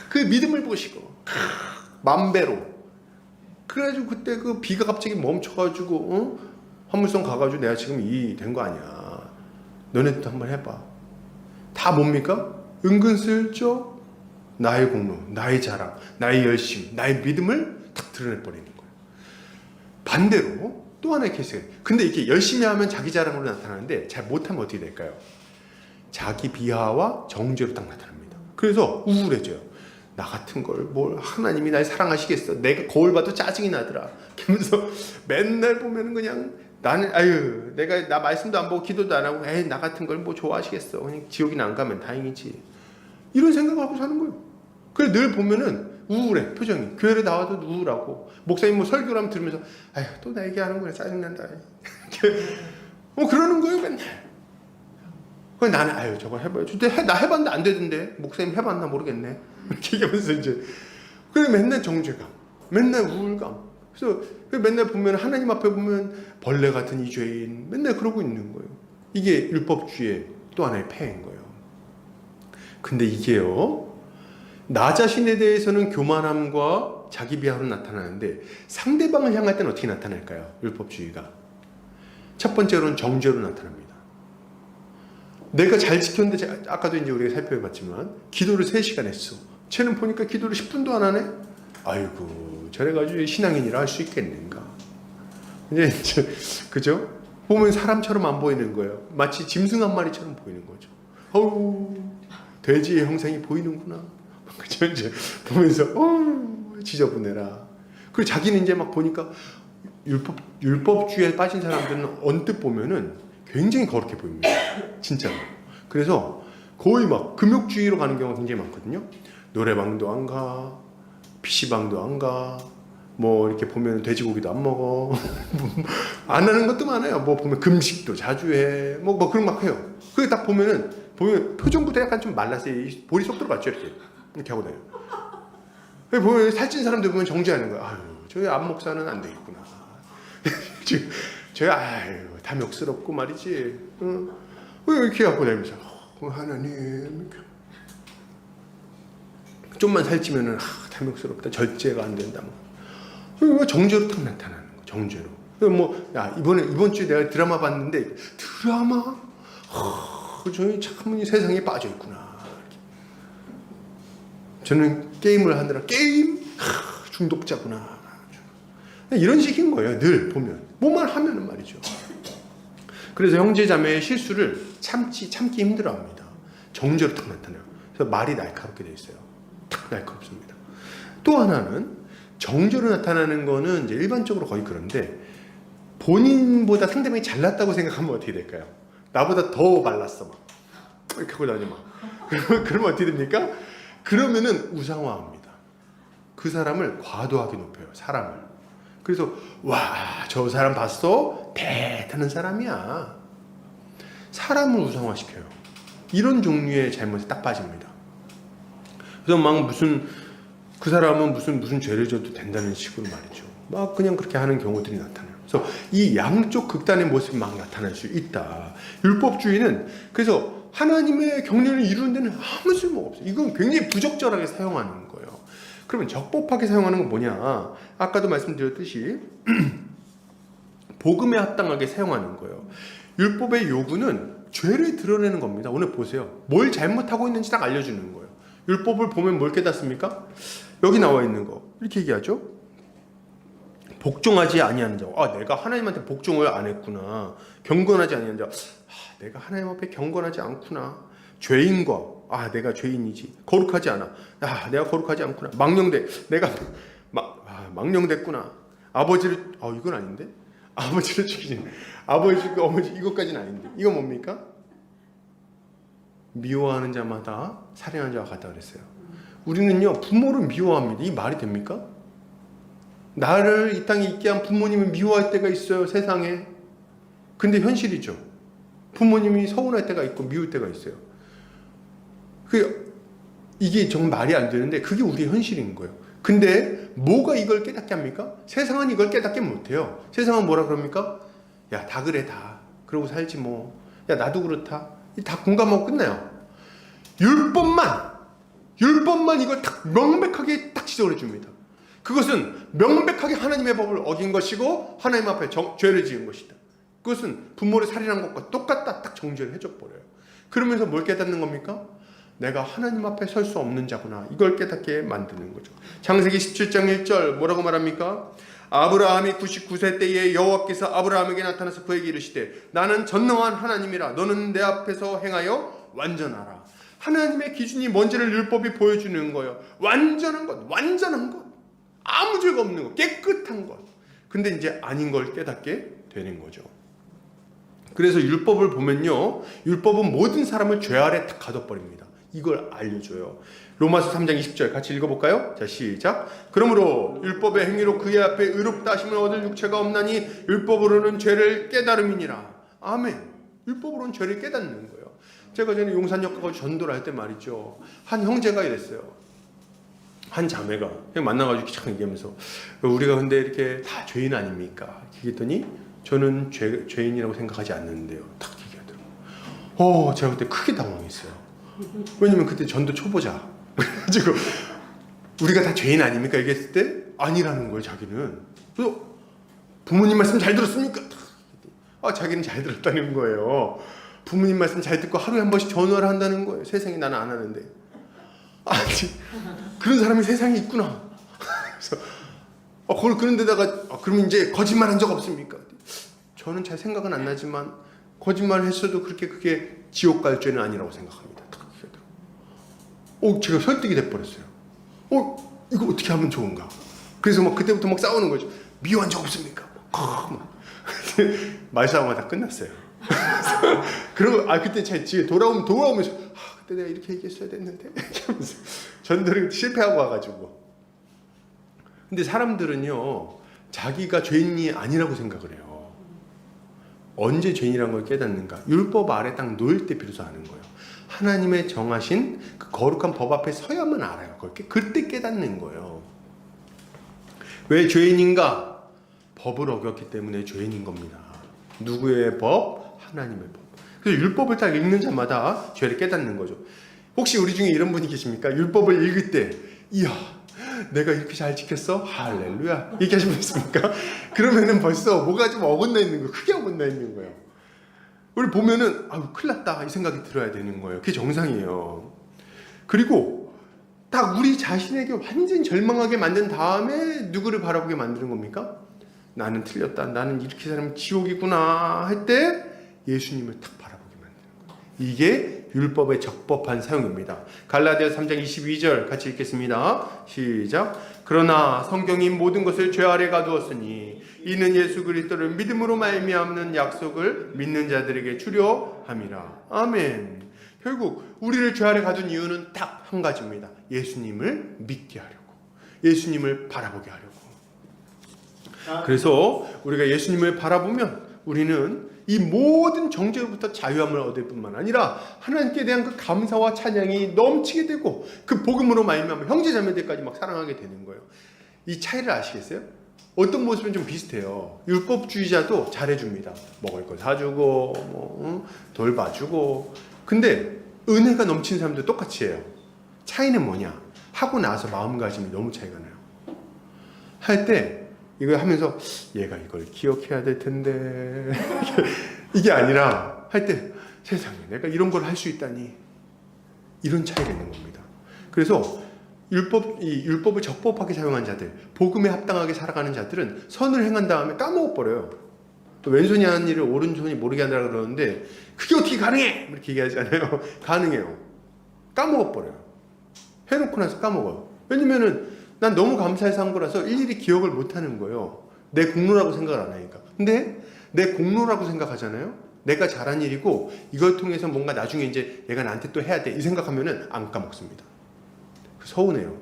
그 믿음을 보시고 만배로. 그래가지고 그때 그 비가 갑자기 멈춰가지고 화물선 가가지고 내가 지금 이 된 거 아니야. 너네도 한번 해봐. 다 뭡니까? 은근슬쩍 나의 공로, 나의 자랑, 나의 열심, 나의 믿음을 탁 드러내버리는 거예요. 반대로 또 하나의 케이스예요. 근데 이렇게 열심히 하면 자기 자랑으로 나타나는데 잘 못하면 어떻게 될까요? 자기 비하와 정죄로 딱 나타납니다. 그래서 우울해져요. 나 같은 걸 뭘 하나님이 날 사랑하시겠어. 내가 거울 봐도 짜증이 나더라. 그러면서 맨날 보면은 그냥 나는 내가 나 말씀도 안 보고 기도도 안 하고 나 같은 걸 뭐 좋아하시겠어. 그냥 지옥이나 안 가면 다행이지. 이런 생각을 하고 사는 거예요. 그래서 늘 보면은 우울해 표정이. 교회를 나와도 우울하고 목사님 뭐 설교를 하면 들으면서 또 나 얘기하는구나 짜증난다. 그러는 거예요 맨날. 그래서 나는 저걸 해봐야지. 나 해봤는데 안 되던데. 목사님 해봤나 모르겠네. 이렇게 얘기하면서 이제 그래 맨날 정죄감, 맨날 우울감. 그래서 맨날 보면 하나님 앞에 보면 벌레 같은 이 죄인 맨날 그러고 있는 거예요. 이게 율법주의의 또 하나의 폐해인 거예요. 근데 이게요, 나 자신에 대해서는 교만함과 자기 비하로 나타나는데 상대방을 향할 때는 어떻게 나타날까요? 율법주의가 첫 번째로는 정죄로 나타납니다. 내가 잘 지켰는데 아까도 이제 우리가 살펴봤지만 기도를 3시간 했어. 쟤는 보니까 기도를 10분도 안 하네. 아이고 저래가지고 신앙인이라 할 수 있겠는가. 이제 그죠? 보면 사람처럼 안 보이는 거예요. 마치 짐승 한 마리처럼 보이는 거죠. 어우 돼지의 형상이 보이는구나. 그죠? 이제 보면서 지저분해라. 그리고 자기는 이제 막 보니까 율법주의에 빠진 사람들은 언뜻 보면은 굉장히 거룩해 보입니다. 진짜로. 그래서 거의 막 금욕주의로 가는 경우가 굉장히 많거든요. 노래방도 안 가, PC방도 안 가, 뭐 이렇게 보면 돼지고기도 안 먹어. 안 하는 것도 많아요. 뭐 보면 금식도 자주 해. 뭐 그런 막 해요. 그게 딱 보면 표정부터 약간 좀 말랐어요. 볼이 쏙 들어갔죠. 이렇게 하고 다녀요. 보면 살찐 사람들 보면 정죄하는 거야. 저희 안목사는 안 되겠구나. 저희 탐욕스럽고 말이지. 왜 이렇게 갖고 다니면서 하나님 좀만 살찌면은 탐욕스럽다. 절제가 안 된다. 뭐 정죄로 탁 나타나는 거. 정죄로. 이번 주에 내가 드라마 봤는데 드라마 저희 참 세상에 빠져 있구나. 저는 게임을 하느라 게임 중독자구나. 이런 식인 거예요. 늘 보면 뭐만 하면은 말이죠. 그래서 형제 자매의 실수를 참기 힘들어합니다. 정죄로 탁 나타나요. 그래서 말이 날카롭게 돼 있어요. 탁 날카롭습니다. 또 하나는 정죄로 나타나는 거는 이제 일반적으로 거의 그런데 본인보다 상대방이 잘났다고 생각하면 어떻게 될까요? 나보다 더 말랐어 막 이렇게 하고 다녀 막. 그러면 어떻게 됩니까? 그러면은 우상화합니다. 그 사람을 과도하게 높여요. 사람을. 그래서 저 사람 봤어? 대단한 사람이야. 사람을 우상화시켜요. 이런 종류의 잘못에 딱 빠집니다. 그래서 막 그 사람은 무슨 죄를 져도 된다는 식으로 말이죠. 막 그냥 그렇게 하는 경우들이 나타나요. 그래서 이 양쪽 극단의 모습이 막 나타날 수 있다. 율법주의는 그래서 하나님의 경륜을 이루는 데는 아무 쓸모가 없어요. 이건 굉장히 부적절하게 사용하는 거예요. 그러면 적법하게 사용하는 건 뭐냐? 아까도 말씀드렸듯이 복음에 합당하게 사용하는 거예요. 율법의 요구는 죄를 드러내는 겁니다. 오늘 보세요. 뭘 잘못하고 있는지 딱 알려주는 거예요. 율법을 보면 뭘 깨닫습니까? 여기 나와 있는 거 이렇게 얘기하죠. 복종하지 아니하는 자. 내가 하나님한테 복종을 안 했구나. 경건하지 아니하는 자. 내가 하나님 앞에 경건하지 않구나. 죄인과 내가 죄인이지. 거룩하지 않아. 내가 거룩하지 않구나. 망령돼. 내가 망령됐구나. 아버지를 이건 아닌데. 아버지를 죽이지. 아버지 죽이고 어머니 이것까지는 아닌데. 이거 뭡니까? 미워하는 자마다 살인하는 자와 같다 그랬어요. 우리는요 부모를 미워합니다. 이 말이 됩니까? 나를 이 땅에 있게 한 부모님을 미워할 때가 있어요, 세상에. 근데 현실이죠. 부모님이 서운할 때가 있고 미울 때가 있어요. 이게 정말 말이 안 되는데 그게 우리의 현실인 거예요. 근데 뭐가 이걸 깨닫게 합니까? 세상은 이걸 깨닫게 못해요. 세상은 뭐라 그럽니까? 야, 다 그래, 다. 그러고 살지 뭐. 야, 나도 그렇다. 다 공감하고 끝나요. 율법만 이걸 딱 명백하게 딱 지적을 해줍니다. 그것은 명백하게 하나님의 법을 어긴 것이고 하나님 앞에 죄를 지은 것이다. 그것은 부모를 살인한 것과 똑같다 딱 정죄를 해줘버려요. 그러면서 뭘 깨닫는 겁니까? 내가 하나님 앞에 설 수 없는 자구나. 이걸 깨닫게 만드는 거죠. 창세기 17장 1절 뭐라고 말합니까? 아브라함이 99세 때에 여호와께서 아브라함에게 나타나서 그에게 이르시되 나는 전능한 하나님이라 너는 내 앞에서 행하여 완전하라. 하나님의 기준이 뭔지를 율법이 보여주는 거예요. 완전한 것. 아무 죄가 없는 것. 깨끗한 것. 근데 이제 아닌 걸 깨닫게 되는 거죠. 그래서 율법을 보면요. 율법은 모든 사람을 죄 아래 딱 가둬버립니다. 이걸 알려줘요. 로마서 3장 20절 같이 읽어볼까요? 자, 시작. 그러므로 율법의 행위로 그의 앞에 의롭다 하심을 얻을 육체가 없나니 율법으로는 죄를 깨달음이니라. 아멘. 율법으로는 죄를 깨닫는 거예요. 제가 전에 용산역 가서 전도를 할 때 말이죠. 한 형제가 이랬어요. 한 자매가 그냥 만나가지고 참 얘기하면서 우리가 근데 이렇게 다 죄인 아닙니까? 얘기했더니 저는 죄인이라고 생각하지 않는데요. 딱 얘기하더라고요. 제가 그때 크게 당황했어요. 왜냐면 그때 전도 초보자. 그래가지고 우리가 다 죄인 아닙니까? 얘기했을 때 아니라는 거예요, 자기는. 그래서 부모님 말씀 잘 들었습니까? 자기는 잘 들었다는 거예요. 부모님 말씀 잘 듣고 하루에 한 번씩 전화를 한다는 거예요. 세상에 나는 안 하는데. 그런 사람이 세상에 있구나. 그래서 그런 데다가 그럼 이제 거짓말 한 적 없습니까? 저는 잘 생각은 안 나지만 거짓말을 했어도 그게 지옥 갈 죄는 아니라고 생각합니다. 제가 설득이 돼버렸어요. 이거 어떻게 하면 좋은가? 그래서 그때부터 싸우는 거죠. 미워한 적 없습니까? 말싸움은 다 끝났어요. 그리고 그때 제 집에 돌아오면서 그때 내가 이렇게 얘기했어야 됐는데 이렇게 하면서 전도를 실패하고 와가지고. 근데 사람들은요 자기가 죄인이 아니라고 생각을 해요. 언제 죄인이라는 걸 깨닫는가? 율법 아래 딱 놓일 때 비로소 아는 거예요. 하나님의 정하신 그 거룩한 법 앞에 서야만 알아요. 그때 깨닫는 거예요. 왜 죄인인가? 법을 어겼기 때문에 죄인인 겁니다. 누구의 법? 하나님의 법. 그래서 율법을 딱 읽는 자마다 죄를 깨닫는 거죠. 혹시 우리 중에 이런 분이 계십니까? 율법을 읽을 때 이야 내가 이렇게 잘 지켰어? 할렐루야 이렇게 하신 분 있습니까? 그러면은 벌써 뭐가 좀 어긋나 있는 거예요. 크게 어긋나 있는 거예요. 우리 보면은 큰일 났다 이 생각이 들어야 되는 거예요. 그게 정상이에요. 그리고 딱 우리 자신에게 완전히 절망하게 만든 다음에 누구를 바라보게 만드는 겁니까? 나는 틀렸다. 나는 이렇게 살면 지옥이구나 할 때 예수님을 딱 바라보게 만드는 거예요. 이게 율법의 적법한 사용입니다. 갈라디아 3장 22절 같이 읽겠습니다. 시작. 그러나 성경이 모든 것을 죄 아래 가두었으니 이는 예수 그리스도를 믿음으로 말미암는 약속을 믿는 자들에게 주려 함이라. 아멘. 결국 우리를 죄 아래 가둔 이유는 딱 한 가지입니다. 예수님을 믿게 하려고. 예수님을 바라보게 하려고. 그래서 우리가 예수님을 바라보면 우리는 이 모든 정죄로부터 자유함을 얻을 뿐만 아니라 하나님께 대한 그 감사와 찬양이 넘치게 되고 그 복음으로 말미암아 형제자매들까지 사랑하게 되는 거예요. 이 차이를 아시겠어요? 어떤 모습은 좀 비슷해요. 율법주의자도 잘해줍니다. 먹을 거 사주고 돌봐주고. 근데 은혜가 넘치는 사람도 똑같이 해요. 차이는 뭐냐? 하고 나서 마음가짐이 너무 차이가 나요. 할 때 이거 하면서 얘가 이걸 기억해야 될 텐데 이게 아니라 할 때 세상에 내가 이런 걸 할 수 있다니 이런 차이가 있는 겁니다. 그래서 율법을 적법하게 사용한 자들, 복음에 합당하게 살아가는 자들은 선을 행한 다음에 까먹어버려요. 또 왼손이 하는 일을 오른손이 모르게 한다 그러는데 그게 어떻게 가능해? 이렇게 얘기하잖아요. 가능해요. 까먹어버려요. 해놓고 나서 까먹어요. 왜냐면은 난 너무 감사해서 한 거라서 일일이 기억을 못하는 거예요. 내 공로라고 생각을 안 하니까. 근데 내 공로라고 생각하잖아요. 내가 잘한 일이고 이걸 통해서 뭔가 나중에 이제 내가 나한테 또 해야 돼 이 생각하면은 안 까먹습니다. 서운해요.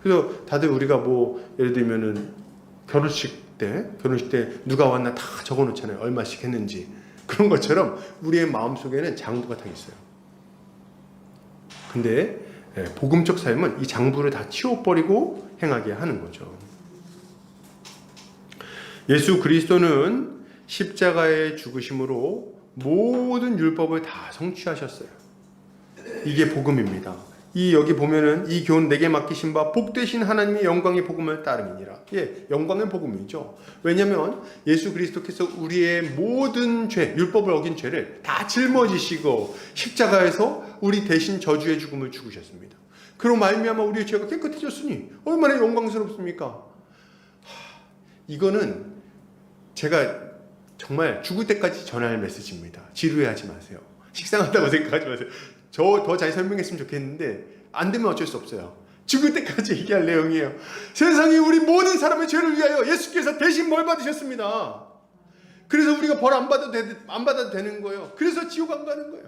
그래서 다들 우리가 뭐 예를 들면은 결혼식 때 누가 왔나 다 적어놓잖아요. 얼마씩 했는지. 그런 것처럼 우리의 마음속에는 장부가 다 있어요. 근데 복음적 삶은 이 장부를 다 치워버리고 행하게 하는 거죠. 예수 그리스도는 십자가의 죽으심으로 모든 율법을 다 성취하셨어요. 이게 복음입니다. 여기 보면은 이 교훈 내게 맡기신 바 복되신 하나님의 영광의 복음을 따름이니라. 영광의 복음이죠. 왜냐하면 예수 그리스도께서 우리의 모든 죄, 율법을 어긴 죄를 다 짊어지시고 십자가에서 우리 대신 저주의 죽음을 죽으셨습니다. 그로 말미암아 우리의 죄가 깨끗해졌으니 얼마나 영광스럽습니까? 이거는 제가 정말 죽을 때까지 전할 메시지입니다. 지루해하지 마세요. 식상하다고 생각하지 마세요. 저 더 잘 설명했으면 좋겠는데 안 되면 어쩔 수 없어요. 죽을 때까지 얘기할 내용이에요. 세상에 우리 모든 사람의 죄를 위하여 예수께서 대신 벌 받으셨습니다. 그래서 우리가 벌 안 받아도 되는 거예요. 그래서 지옥 안 가는 거예요.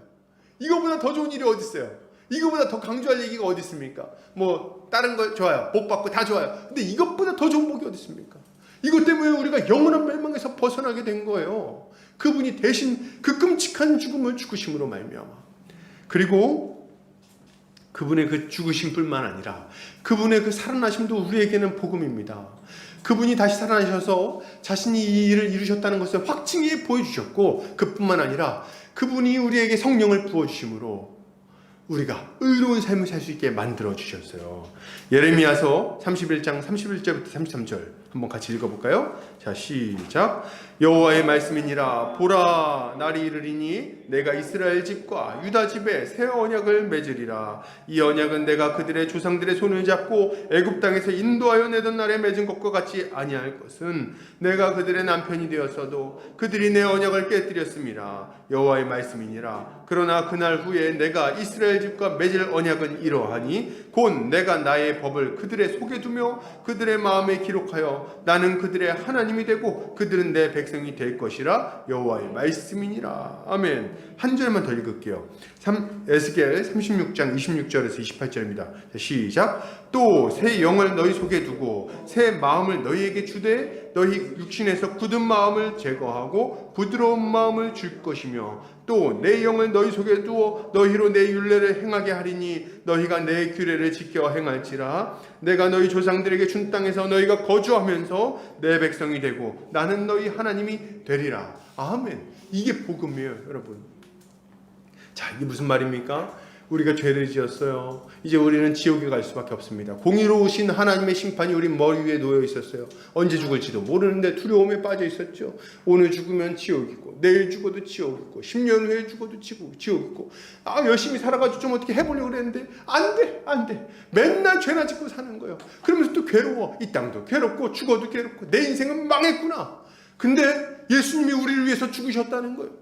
이거보다 더 좋은 일이 어디 있어요? 이거보다 더 강조할 얘기가 어디 있습니까? 뭐 다른 거 좋아요. 복 받고 다 좋아요. 근데 이것보다 더 좋은 복이 어디 있습니까? 이것 때문에 우리가 영원한 멸망에서 벗어나게 된 거예요. 그분이 대신 그 끔찍한 죽음을 죽으심으로 말미암아. 그리고 그분의 그 죽으심뿐만 아니라 그분의 그 살아나심도 우리에게는 복음입니다. 그분이 다시 살아나셔서 자신이 이 일을 이루셨다는 것을 확증해 보여주셨고, 그뿐만 아니라 그분이 우리에게 성령을 부어주심으로 우리가 의로운 삶을 살 수 있게 만들어 주셨어요. 예레미야서 31장 31절부터 33절 한번 같이 읽어볼까요? 자, 시작. 여호와의 말씀이니라. 보라, 날이 이르리니 내가 이스라엘 집과 유다 집에 새 언약을 맺으리라. 이 언약은 내가 그들의 조상들의 손을 잡고 애굽 땅에서 인도하여 내던 날에 맺은 것과 같이 아니할 것은 내가 그들의 남편이 되었어도 그들이 내 언약을 깨뜨렸음이라. 여호와의 말씀이니라. 그러나 그날 후에 내가 이스라엘 집과 맺을 언약은 이러하니 곧 내가 나의 법을 그들의 속에 두며 그들의 마음에 기록하여 나는 그들의 하나님이 되고 그들은 내 백성이 될 것이라. 여호와의 말씀이니라. 아멘. 한 절만 더 읽을게요. 에스겔 36장 26절에서 28절입니다. 시작. 또 새 영을 너희 속에 두고 새 마음을 너희에게 주되 너희 육신에서 굳은 마음을 제거하고 부드러운 마음을 줄 것이며 또 내 영을 너희 속에 두어 너희로 내 율례를 행하게 하리니 너희가 내 규례를 지켜 행할지라. 내가 너희 조상들에게 준 땅에서 너희가 거주하면서 내 백성이 되고 나는 너희 하나님이 되리라. 아멘. 이게 복음이에요, 여러분. 자, 이게 무슨 말입니까? 우리가 죄를 지었어요. 이제 우리는 지옥에 갈 수밖에 없습니다. 공의로우신 하나님의 심판이 우리 머리 위에 놓여 있었어요. 언제 죽을지도 모르는데 두려움에 빠져 있었죠. 오늘 죽으면 지옥이고 내일 죽어도 지옥이고 10년 후에 죽어도 지옥이고 열심히 살아가지고 좀 어떻게 해보려고 그랬는데 안 돼. 맨날 죄나 짓고 사는 거예요. 그러면서 또 괴로워. 이 땅도 괴롭고 죽어도 괴롭고 내 인생은 망했구나. 근데 예수님이 우리를 위해서 죽으셨다는 거예요.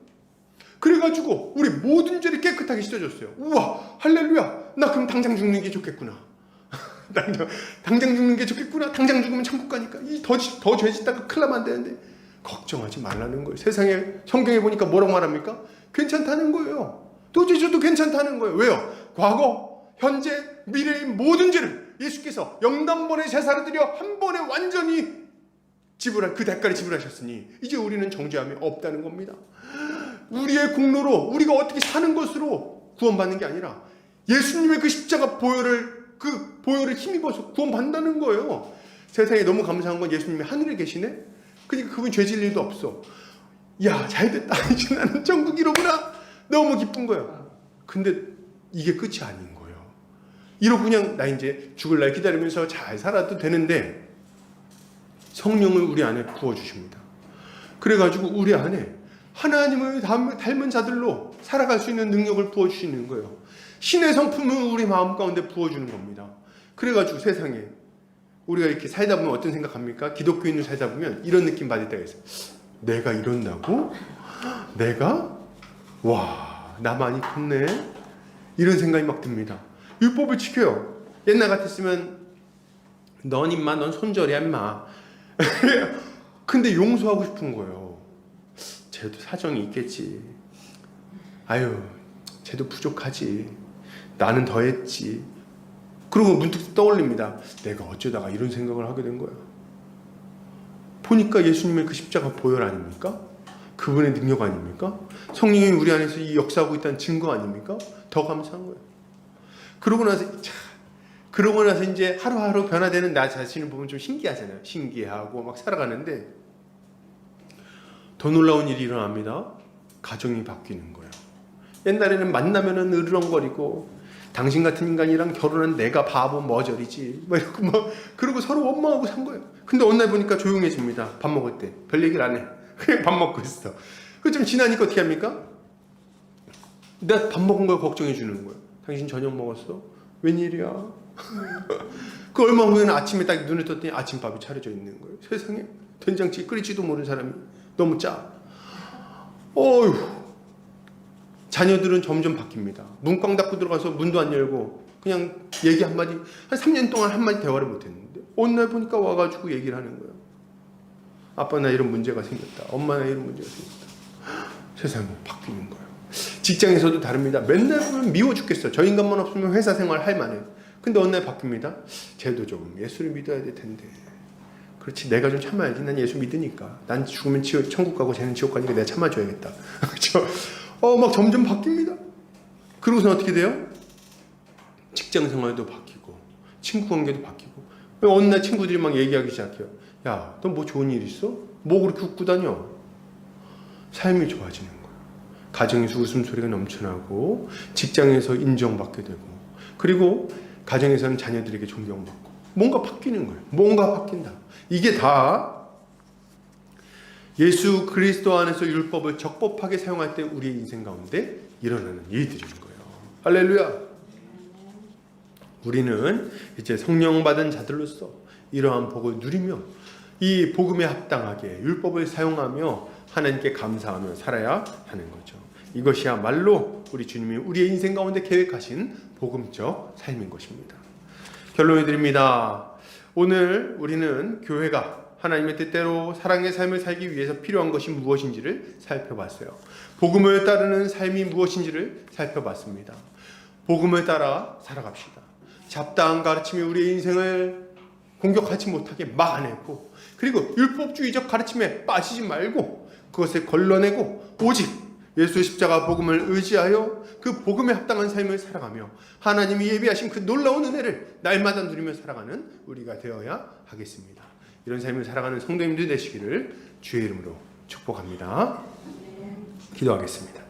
그래가지고 우리 모든 죄를 깨끗하게 씻어줬어요. 우와, 할렐루야. 나 그럼 당장 죽는 게 좋겠구나. 당장 죽는 게 좋겠구나. 당장 죽으면 천국 가니까. 더 죄 짓다가 큰일 나면 안 되는데 걱정하지 말라는 거예요. 세상에 성경에 보니까 뭐라고 말합니까? 괜찮다는 거예요. 도저히 저도 괜찮다는 거예요. 왜요? 과거, 현재, 미래의 모든 죄를 예수께서 영단번에 제사를 드려 한 번에 완전히 그 대가를 지불하셨으니 이제 우리는 정죄함이 없다는 겁니다. 우리의 공로로 우리가 어떻게 사는 것으로 구원받는 게 아니라 예수님의 그 십자가 보혈을 힘입어서 구원받는다는 거예요. 세상에 너무 감사한 건 예수님이 하늘에 계시네? 그러니까 그분 죄질 일도 없어. 야, 잘됐다. 이제 나는 천국이로구나. 너무 기쁜 거야. 근데 이게 끝이 아닌 거예요. 이러고 그냥 나 이제 죽을 날 기다리면서 잘 살아도 되는데 성령을 우리 안에 부어주십니다. 그래가지고 우리 안에 하나님을 닮은 자들로 살아갈 수 있는 능력을 부어주시는 거예요. 신의 성품을 우리 마음 가운데 부어주는 겁니다. 그래가지고 세상에 우리가 이렇게 살다 보면 어떤 생각합니까? 기독교인을 살다 보면 이런 느낌 받을 때가 있어요. 내가 이런다고? 내가? 와, 나 많이 컸네? 이런 생각이 막 듭니다. 율법을 지켜요. 옛날 같았으면 넌 임마, 넌 손절이야 임마. 근데 용서하고 싶은 거예요. 쟤도 사정이 있겠지. 아유, 쟤도 부족하지. 나는 더 했지. 그리고 문득 떠올립니다. 내가 어쩌다가 이런 생각을 하게 된 거야. 보니까 예수님의 그 십자가 보혈 아닙니까? 그분의 능력 아닙니까? 성령이 우리 안에서 이 역사하고 있다는 증거 아닙니까? 더 감사한 거예요. 그러고 나서 이제 하루하루 변화되는 나 자신을 보면 좀 신기하잖아요. 신기하고 막 살아가는데 더 놀라운 일이 일어납니다. 가정이 바뀌는 거예요. 옛날에는 만나면은 으르렁거리고 당신 같은 인간이랑 결혼한 내가 바보 머저리지 막 이러고 막 그러고 서로 원망하고 산 거예요. 근데 어느 날 보니까 조용해집니다. 밥 먹을 때 별 얘기를 안 해. 그냥 밥 먹고 있어. 그 좀 지나니까 어떻게 합니까? 내가 밥 먹은 걸 걱정해 주는 거예요. 당신 저녁 먹었어? 웬일이야? 그 얼마 후에는 아침에 딱 눈을 떴더니 아침밥이 차려져 있는 거예요. 세상에 된장찌개 끓이지도 모르는 사람이 너무 짜. 어휴. 자녀들은 점점 바뀝니다. 문 꽝 닫고 들어가서 문도 안 열고 그냥 얘기 한마디, 한 3년 동안 한마디 대화를 못했는데 어느 날 보니까 와가지고 얘기를 하는 거예요. 아빠 나 이런 문제가 생겼다. 엄마 나 이런 문제가 생겼다. 세상이 바뀌는 거예요. 직장에서도 다릅니다. 맨날 보면 미워 죽겠어. 저 인간만 없으면 회사 생활 할 만해. 근데 어느 날 바뀝니다. 쟤도 좀 예수를 믿어야 될 텐데. 그렇지, 내가 좀 참아야지. 난 예수 믿으니까. 난 죽으면 천국 가고 쟤는 지옥 가니까 내가 참아줘야겠다. 그렇죠? 막 점점 바뀝니다. 그러고서 어떻게 돼요? 직장 생활도 바뀌고 친구 관계도 바뀌고 어느 날 친구들이 막 얘기하기 시작해요. 야, 너 뭐 좋은 일 있어? 뭐 그렇게 웃고 다녀? 삶이 좋아지는 거예요. 가정에서 웃음소리가 넘쳐나고 직장에서 인정받게 되고 그리고 가정에서는 자녀들에게 존경받고 뭔가 바뀌는 거예요. 뭔가 바뀐다. 이게 다 예수 그리스도 안에서 율법을 적법하게 사용할 때 우리의 인생 가운데 일어나는 일들인 거예요. 할렐루야. 우리는 이제 성령 받은 자들로서 이러한 복을 누리며 이 복음에 합당하게 율법을 사용하며 하나님께 감사하며 살아야 하는 거죠. 이것이야말로 우리 주님이 우리의 인생 가운데 계획하신 복음적 삶인 것입니다. 결론을 드립니다. 오늘 우리는 교회가 하나님의 뜻대로 사랑의 삶을 살기 위해서 필요한 것이 무엇인지를 살펴봤어요. 복음을 따르는 삶이 무엇인지를 살펴봤습니다. 복음을 따라 살아갑시다. 잡다한 가르침이 우리의 인생을 공격하지 못하게 막아내고 그리고 율법주의적 가르침에 빠지지 말고 그것을 걸러내고 오직 예수의 십자가 복음을 의지하여 그 복음에 합당한 삶을 살아가며 하나님이 예비하신 그 놀라운 은혜를 날마다 누리며 살아가는 우리가 되어야 하겠습니다. 이런 삶을 살아가는 성도님들 되시기를 주의 이름으로 축복합니다. 기도하겠습니다.